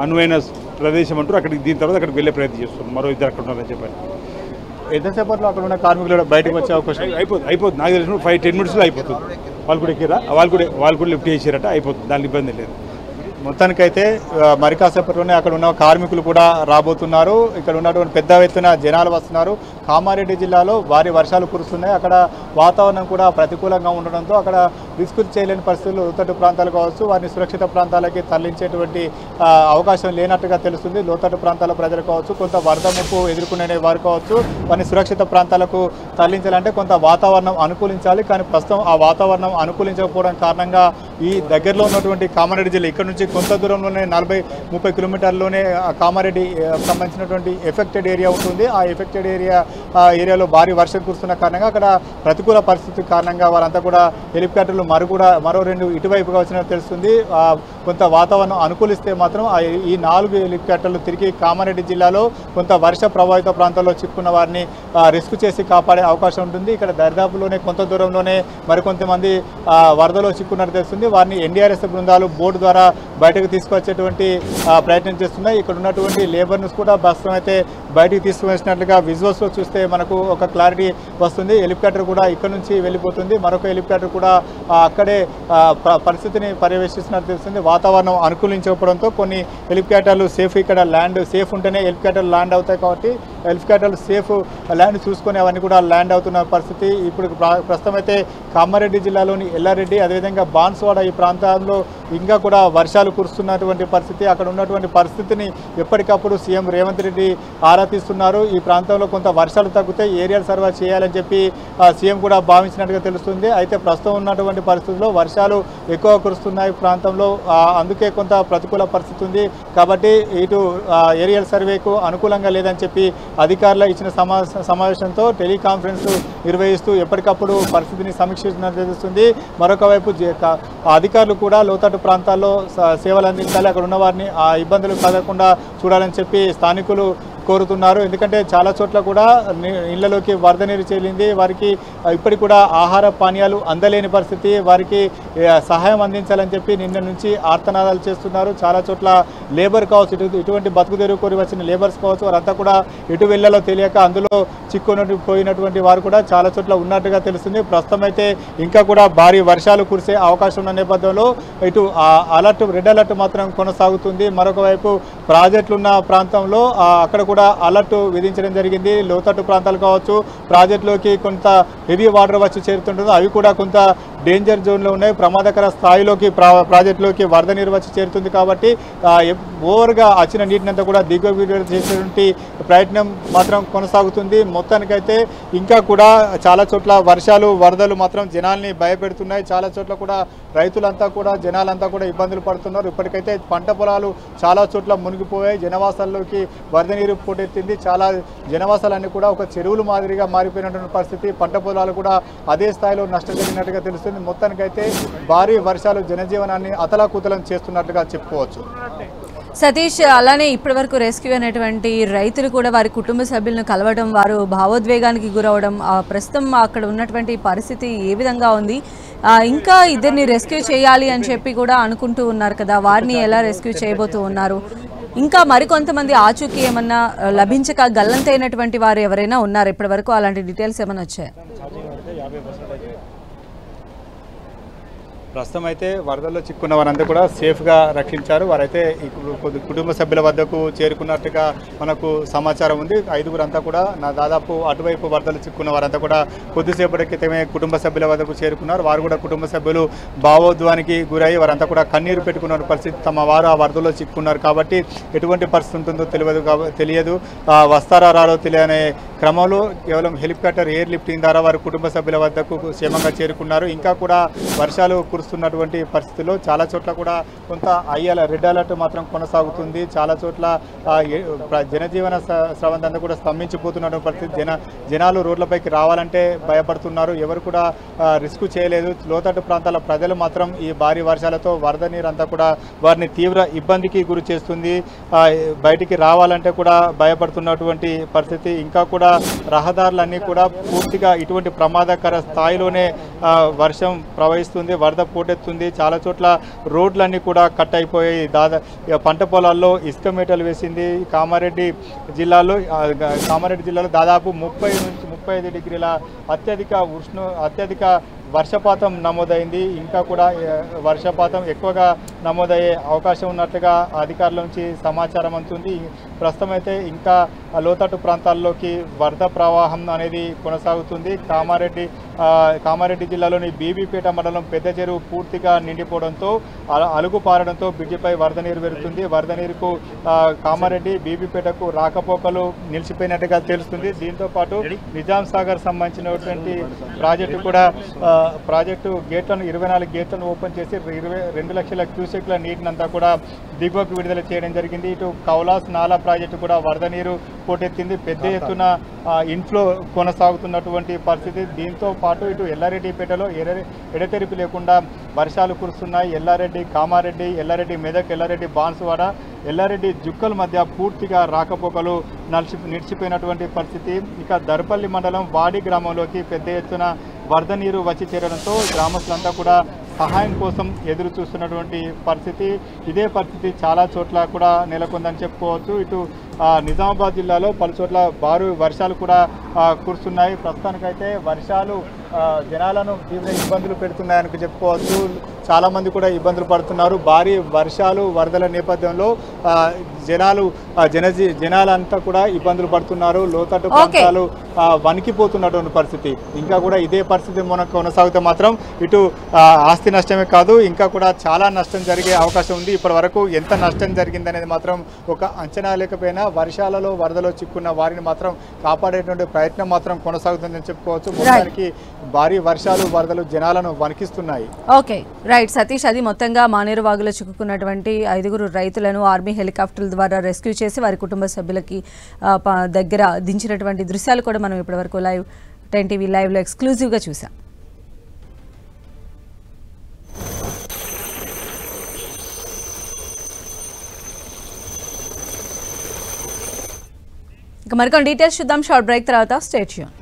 అనువైన ప్రదేశం అంటారు. అక్కడికి దీని తర్వాత అక్కడికి వెళ్ళే ప్రయత్నం చేస్తున్నారు. మరో 2 అక్కడ ఉన్నారని చెప్పారు. ఎంతసేపట్లో అక్కడ ఉన్న కార్మికులు బయటకు వచ్చే అవకాశం? అయిపోతుంది నాకు తెలిసిన 5-10 మినిట్స్లో అయిపోతుంది. వాళ్ళు కూడా ఎక్కిరా, వాళ్ళు కూడా లిఫ్ట్ చేసారట, అయిపోతుంది, దాని ఇబ్బంది లేదు. మొత్తానికైతే మరి కాసేపట్లోనే అక్కడ ఉన్న కార్మికులు కూడా రాబోతున్నారు. ఇక్కడ ఉన్నటువంటి పెద్ద ఎత్తున జనాలు వస్తున్నారు. కామారెడ్డి జిల్లాలో భారీ వర్షాలు కురుస్తున్నాయి. అక్కడ వాతావరణం కూడా ప్రతికూలంగా ఉండడంతో అక్కడ రిస్క్ చేయలేని పరిస్థితులు లోతట్టు ప్రాంతాలు కావచ్చు వారిని సురక్షిత ప్రాంతాలకి తరలించేటువంటి అవకాశం లేనట్టుగా తెలుస్తుంది. లోతట్టు ప్రాంతాల ప్రజలు కావచ్చు, కొంత వరద ముప్పు ఎదుర్కొనే వారు కావచ్చు, వారిని సురక్షిత ప్రాంతాలకు తరలించాలంటే కొంత వాతావరణం అనుకూలించాలి. కానీ ప్రస్తుతం ఆ వాతావరణం అనుకూలించకపోవడం కారణంగా ఈ దగ్గరలో ఉన్నటువంటి కామారెడ్డి జిల్లా ఇక్కడ నుంచి కొంత దూరంలోనే 40-30 కిలోమీటర్లోనే కామారెడ్డి సంబంధించినటువంటి ఎఫెక్టెడ్ ఏరియా ఉంటుంది. ఆ ఎఫెక్టెడ్ ఏరియాలో భారీ వర్షం కురుస్తున్న కారణంగా అక్కడ ప్రతికూల పరిస్థితి కారణంగా వారంతా కూడా హెలికాప్టర్లు మరో 2 ఇటువైపుగా వచ్చినట్టు తెలుస్తుంది. కొంత వాతావరణం అనుకూలిస్తే మాత్రం ఈ 4 హెలికాప్టర్లు తిరిగి కామారెడ్డి జిల్లాలో కొంత వర్ష ప్రభావిత ప్రాంతాల్లో చిక్కున్న వారిని రెస్క్యూ చేసి కాపాడే అవకాశం ఉంటుంది. ఇక్కడ దరిదాపులోనే కొంత దూరంలోనే మరికొంతమంది వరదలో చిక్కున్నట్టు తెలుస్తుంది. వారిని ఎన్డీఆర్ఎఫ్ బృందాలు బోటు ద్వారా బయటకు తీసుకొచ్చేటువంటి ప్రయత్నం చేస్తున్నాయి. ఇక్కడ ఉన్నటువంటి లేబర్ను కూడా ప్రస్తుతం అయితే బయటకు తీసుకువచ్చినట్లుగా విజువల్స్లో చూస్తే మనకు ఒక క్లారిటీ వస్తుంది. హెలికాప్టర్ కూడా ఇక్కడ నుంచి వెళ్ళిపోతుంది. మరొక హెలికాప్టర్ కూడా అక్కడే పరిస్థితిని పర్యవేక్షిస్తున్నట్టు తెలుస్తుంది. వాతావరణం అనుకూలించకపోవడంతో కొన్ని హెలికాప్టర్లు సేఫ్, ఇక్కడ ల్యాండ్ సేఫ్ ఉంటేనే హెలికాప్టర్లు ల్యాండ్ అవుతాయి కాబట్టి హెలికాప్టర్లు సేఫ్ ల్యాండ్ చూసుకొని అవన్నీ కూడా ల్యాండ్ అవుతున్న పరిస్థితి. ఇప్పుడు ప్రస్తుతం అయితే కామారెడ్డి జిల్లాలోని ఎల్లారెడ్డి అదేవిధంగా బాన్స్వాడ ఈ ప్రాంతాల్లో ఇంకా కూడా వర్షాలు కురుస్తున్నటువంటి పరిస్థితి. అక్కడ ఉన్నటువంటి పరిస్థితిని ఎప్పటికప్పుడు సీఎం రేవంత్ రెడ్డి ఆరా తీస్తున్నారు. ఈ ప్రాంతంలో కొంత వర్షాలు తగ్గితే ఏరియల్ సర్వే చేయాలని చెప్పి సీఎం కూడా భావించినట్టుగా తెలుస్తుంది. అయితే ప్రస్తుతం ఉన్నటువంటి పరిస్థితుల్లో వర్షాలు ఎక్కువ కురుస్తున్నాయి ప్రాంతంలో, అందుకే కొంత ప్రతికూల పరిస్థితి ఉంది. కాబట్టి ఇటు ఏరియల్ సర్వేకు అనుకూలంగా లేదని చెప్పి అధికారులు ఇచ్చిన సమావేశంతో టెలికాన్ఫరెన్స్ నిర్వహిస్తూ ఎప్పటికప్పుడు పరిస్థితిని సమీక్షిస్తున్నట్టు తెలుస్తుంది. మరొక వైపు అధికారులు కూడా లోతట్టు ప్రాంతాల్లో సేవలు అందించాలి, అక్కడ ఉన్న వారిని ఆ ఇబ్బందులు కలగకుండా చూడాలని చెప్పి స్థానికులు కోరుతున్నారు. ఎందుకంటే చాలా చోట్ల కూడా ఇళ్లలోకి వరద నీరు చేరింది. వారికి ఇప్పటికి కూడా ఆహార పానీయాలు అందలేని పరిస్థితి. వారికి సహాయం అందించాలని చెప్పి నిన్న నుంచి ఆర్తనాదాలు చేస్తున్నారు. చాలా చోట్ల లేబర్ కావచ్చు, ఇటువంటి బతుకు తెరువు కోరి వచ్చిన లేబర్స్ కావచ్చు, వారంతా కూడా ఎటు వెళ్ళాలో తెలియక అందులో పోయినటువంటి వారు కూడా చాలా చోట్ల ఉన్నట్టుగా తెలుస్తుంది. ప్రస్తుతం అయితే ఇంకా కూడా భారీ వర్షాలు కురిసే అవకాశం ఉన్న నేపథ్యంలో ఇటు అలర్ట్, రెడ్ అలర్ట్ మాత్రం కొనసాగుతుంది. మరొక వైపు ప్రాజెక్టులున్న ప్రాంతంలో అక్కడ కూడా అలర్ట్ విధించడం జరిగింది. లోతట్టు ప్రాంతాలు కావచ్చు, ప్రాజెక్టులోకి కొంత హెవీ వాటర్ వచ్చి చేరుతుంటుందో అవి కూడా కొంత డేంజర్ జోన్లో ఉన్నాయి. ప్రమాదకర స్థాయిలోకి ప్రాజెక్టులోకి వరద నీరు వచ్చి చేరుతుంది. కాబట్టి ఓవర్గా వచ్చిన నీటినంతా కూడా దిగువ చేసేటువంటి ప్రయత్నం మాత్రం కొనసాగుతుంది. మొత్తానికైతే ఇంకా కూడా చాలా చోట్ల వర్షాలు, వరదలు మాత్రం జనాల్ని భయపెడుతున్నాయి. చాలా చోట్ల కూడా రైతులంతా కూడా జనాలంతా కూడా ఇబ్బందులు పడుతున్నారు. ఇప్పటికైతే పంట పొలాలు చాలా చోట్ల మునిగిపోయాయి. జనవాసాల్లోకి వరద నీరు పోటెత్తింది. చాలా జనవాసాలన్నీ కూడా ఒక చెరువులు మాదిరిగా మారిపోయినటువంటి పరిస్థితి. పంట పొలాలు కూడా అదే స్థాయిలో నష్టం జరిగినట్టుగా తెలుస్తుంది. మొత్తానికైతే భారీ వర్షాలు జనజీవనాన్ని అతలాకుతలం చేస్తున్నట్లుగా చెప్పుకోవచ్చు. సతీష్, అలానే ఇప్పటి వరకు రెస్క్యూ అయినటువంటి రైతులు కూడా వారి కుటుంబ సభ్యులను కలవడం, వారు భావోద్వేగానికి గురవడం, ప్రస్తుతం అక్కడ ఉన్నటువంటి పరిస్థితి ఏ విధంగా ఉంది? ఇంకా ఇద్దరిని రెస్క్యూ చేయాలి అని చెప్పి కూడా అనుకుంటూ ఉన్నారు కదా, వారిని ఎలా రెస్క్యూ చేయబోతూ ఉన్నారు? ఇంకా మరికొంతమంది ఆచూకీ ఏమన్నా లభించక గల్లంతైనటువంటి వారు ఎవరైనా ఉన్నారు ఇప్పటి వరకు? అలాంటి డీటెయిల్స్ ఏమైనా వచ్చాయి? ప్రస్తుతం అయితే వరదల్లో చిక్కున్న వారంతా కూడా సేఫ్గా రక్షించారు. వారైతే కుటుంబ సభ్యుల వద్దకు చేరుకున్నట్టుగా మనకు సమాచారం ఉంది. 5గురు అంతా కూడా దాదాపు అటువైపు వరదలు చిక్కున్న వారంతా కూడా కొద్దిసేపటి క్రితమే కుటుంబ సభ్యుల వద్దకు చేరుకున్నారు. వారు కూడా కుటుంబ సభ్యులు భావోద్వానికి గురయ్యి వారంతా కూడా కన్నీరు పెట్టుకున్న పరిస్థితి. తమ వారు ఆ వరదల్లో చిక్కున్నారు కాబట్టి ఎటువంటి పరిస్థితి ఉంటుందో తెలియదు. వస్తారా రారో తెలియని క్రమంలో కేవలం హెలికాప్టర్ ఎయిర్ లిఫ్టింగ్ ద్వారా వారు కుటుంబ సభ్యుల వద్దకు క్షేమంగా చేరుకున్నారు. ఇంకా కూడా వర్షాలు కురుస్తున్నటువంటి పరిస్థితుల్లో చాలా చోట్ల కూడా కొంత రెడ్ అలర్ట్ మాత్రం కొనసాగుతుంది. చాలా చోట్ల జనజీవన స్రవంతంతా కూడా స్తంభించిపోతున్నటువంటి పరిస్థితి. జనాలు రోడ్లపైకి రావాలంటే భయపడుతున్నారు. ఎవరు కూడా రిస్క్ చేయలేదు. లోతట్టు ప్రాంతాల ప్రజలు మాత్రం ఈ భారీ వర్షాలతో వరద నీరంతా కూడా వారిని తీవ్ర ఇబ్బందికి గురి చేస్తుంది. బయటికి రావాలంటే కూడా భయపడుతున్నటువంటి పరిస్థితి. ఇంకా కూడా రహదారులన్నీ కూడా పూర్తిగా ఇటువంటి ప్రమాదకర స్థాయిలోనే వర్షం ప్రవహిస్తుంది, వరద పోటెత్తుంది. చాలా చోట్ల రోడ్లన్నీ కూడా కట్ అయిపోయాయి. పంట పొలాల్లో ఇసుక మేటలు వేసింది. కామారెడ్డి జిల్లాలో దాదాపు 30 నుంచి 35 డిగ్రీల అత్యధిక వర్షపాతం నమోదైంది. ఇంకా కూడా వర్షపాతం ఎక్కువగా నమోదయ్యే అవకాశం ఉన్నట్లుగా అధికారుల నుంచి సమాచారం అందుతుంది. ప్రస్తుతం అయితే ఇంకా లోతట్టు ప్రాంతాల్లోకి వరద ప్రవాహం అనేది కొనసాగుతుంది. కామారెడ్డి జిల్లాలోని బీబీపేట మండలం పెద్ద చెరువు పూర్తిగా నిండిపోవడంతో అలుగు పారడంతో బ్రిడ్జిపై వరద నీరు పెరుగుతుంది. వరద నీరుకు కామారెడ్డి బీబీపేటకు రాకపోకలు నిలిచిపోయినట్టుగా తెలుస్తుంది. దీంతో పాటు నిజాం సాగర్ సంబంధించినటువంటి ప్రాజెక్టు కూడా ప్రాజెక్టు గేట్లను 24 గేట్లను ఓపెన్ చేసి 2 లక్షల క్యూసెక్ల నీటినంతా కూడా దిగువకు విడుదల చేయడం జరిగింది. ఇటు కౌలాస్ నాలా ప్రాజెక్టు కూడా వరద నీరు పోటెత్తింది. పెద్ద ఎత్తున ఇన్ఫ్లో కొనసాగుతున్నటువంటి పరిస్థితి. దీంతో పాటు ఇటు ఎల్లారెడ్డిపేటలో ఎడతెరిపి లేకుండా వర్షాలు కురుస్తున్నాయి. ఎల్లారెడ్డి, కామారెడ్డి, ఎల్లారెడ్డి మెదక్, ఎల్లారెడ్డి బాన్సువాడ, ఎల్లారెడ్డి జుక్కల్ మధ్య పూర్తిగా రాకపోకలు నిలిచిపోయినటువంటి పరిస్థితి. ఇక దర్పల్లి మండలం వాడి గ్రామంలోకి పెద్ద ఎత్తున వరద నీరు వచ్చి చేరడంతో గ్రామస్తులంతా కూడా సహాయం కోసం ఎదురు చూస్తున్నటువంటి పరిస్థితి. ఇదే పరిస్థితి చాలా చోట్ల కూడా నెలకొందని చెప్పుకోవచ్చు. ఇటు నిజామాబాద్ జిల్లాలో పలు చోట్ల భారీ వర్షాలు కూడా కురుస్తున్నాయి. ప్రస్తుతానికైతే వర్షాలు జనాలను తీవ్ర ఇబ్బందులు పెడుతున్నాయని చెప్పుకోవచ్చు. చాలామంది కూడా ఇబ్బందులు పడుతున్నారు. భారీ వర్షాలు వరదల నేపథ్యంలో జనాలంతా కూడా ఇబ్బందులు పడుతున్నారు. లోతట్టు ప్రాంతాలు వణికిపోతున్నటువంటి పరిస్థితి. ఇంకా కూడా ఇదే పరిస్థితి మనకు కొనసాగితే మాత్రం ఇటు ఆస్తి నష్టమే కాదు, ఇంకా కూడా చాలా నష్టం జరిగే అవకాశం ఉంది. ఇప్పటి వరకు ఎంత నష్టం జరిగిందనేది మాత్రం ఒక అంచనా లేకపోయినా వర్షాలలో వరదలో చిక్కున్న వారిని మాత్రం కాపాడేటువంటి ప్రయత్నం మాత్రం కొనసాగుతుందని చెప్పుకోవచ్చు. మొత్తానికి భారీ వర్షాలు వరదలు జనాలను వణికిస్తున్నాయి. Okay, right Satish. అది మొత్తంగా మానేరు వాగులో చిక్కుకున్నటువంటి 5గురు రైతులను ఆర్మీ హెలికాప్టర్ల ద్వారా రెస్క్యూ చేసి వారి కుటుంబ సభ్యులకి దగ్గర దించినటువంటి దృశ్యాలు కూడా మనం ఇప్పటివరకు 10 టీవీ లైవ్లో ఎక్స్క్లూజివ్గా చూసాం. ఇక మరికొన్ని డీటెయిల్స్ చూద్దాం షార్ట్ బ్రేక్ తర్వాత. Stay tune.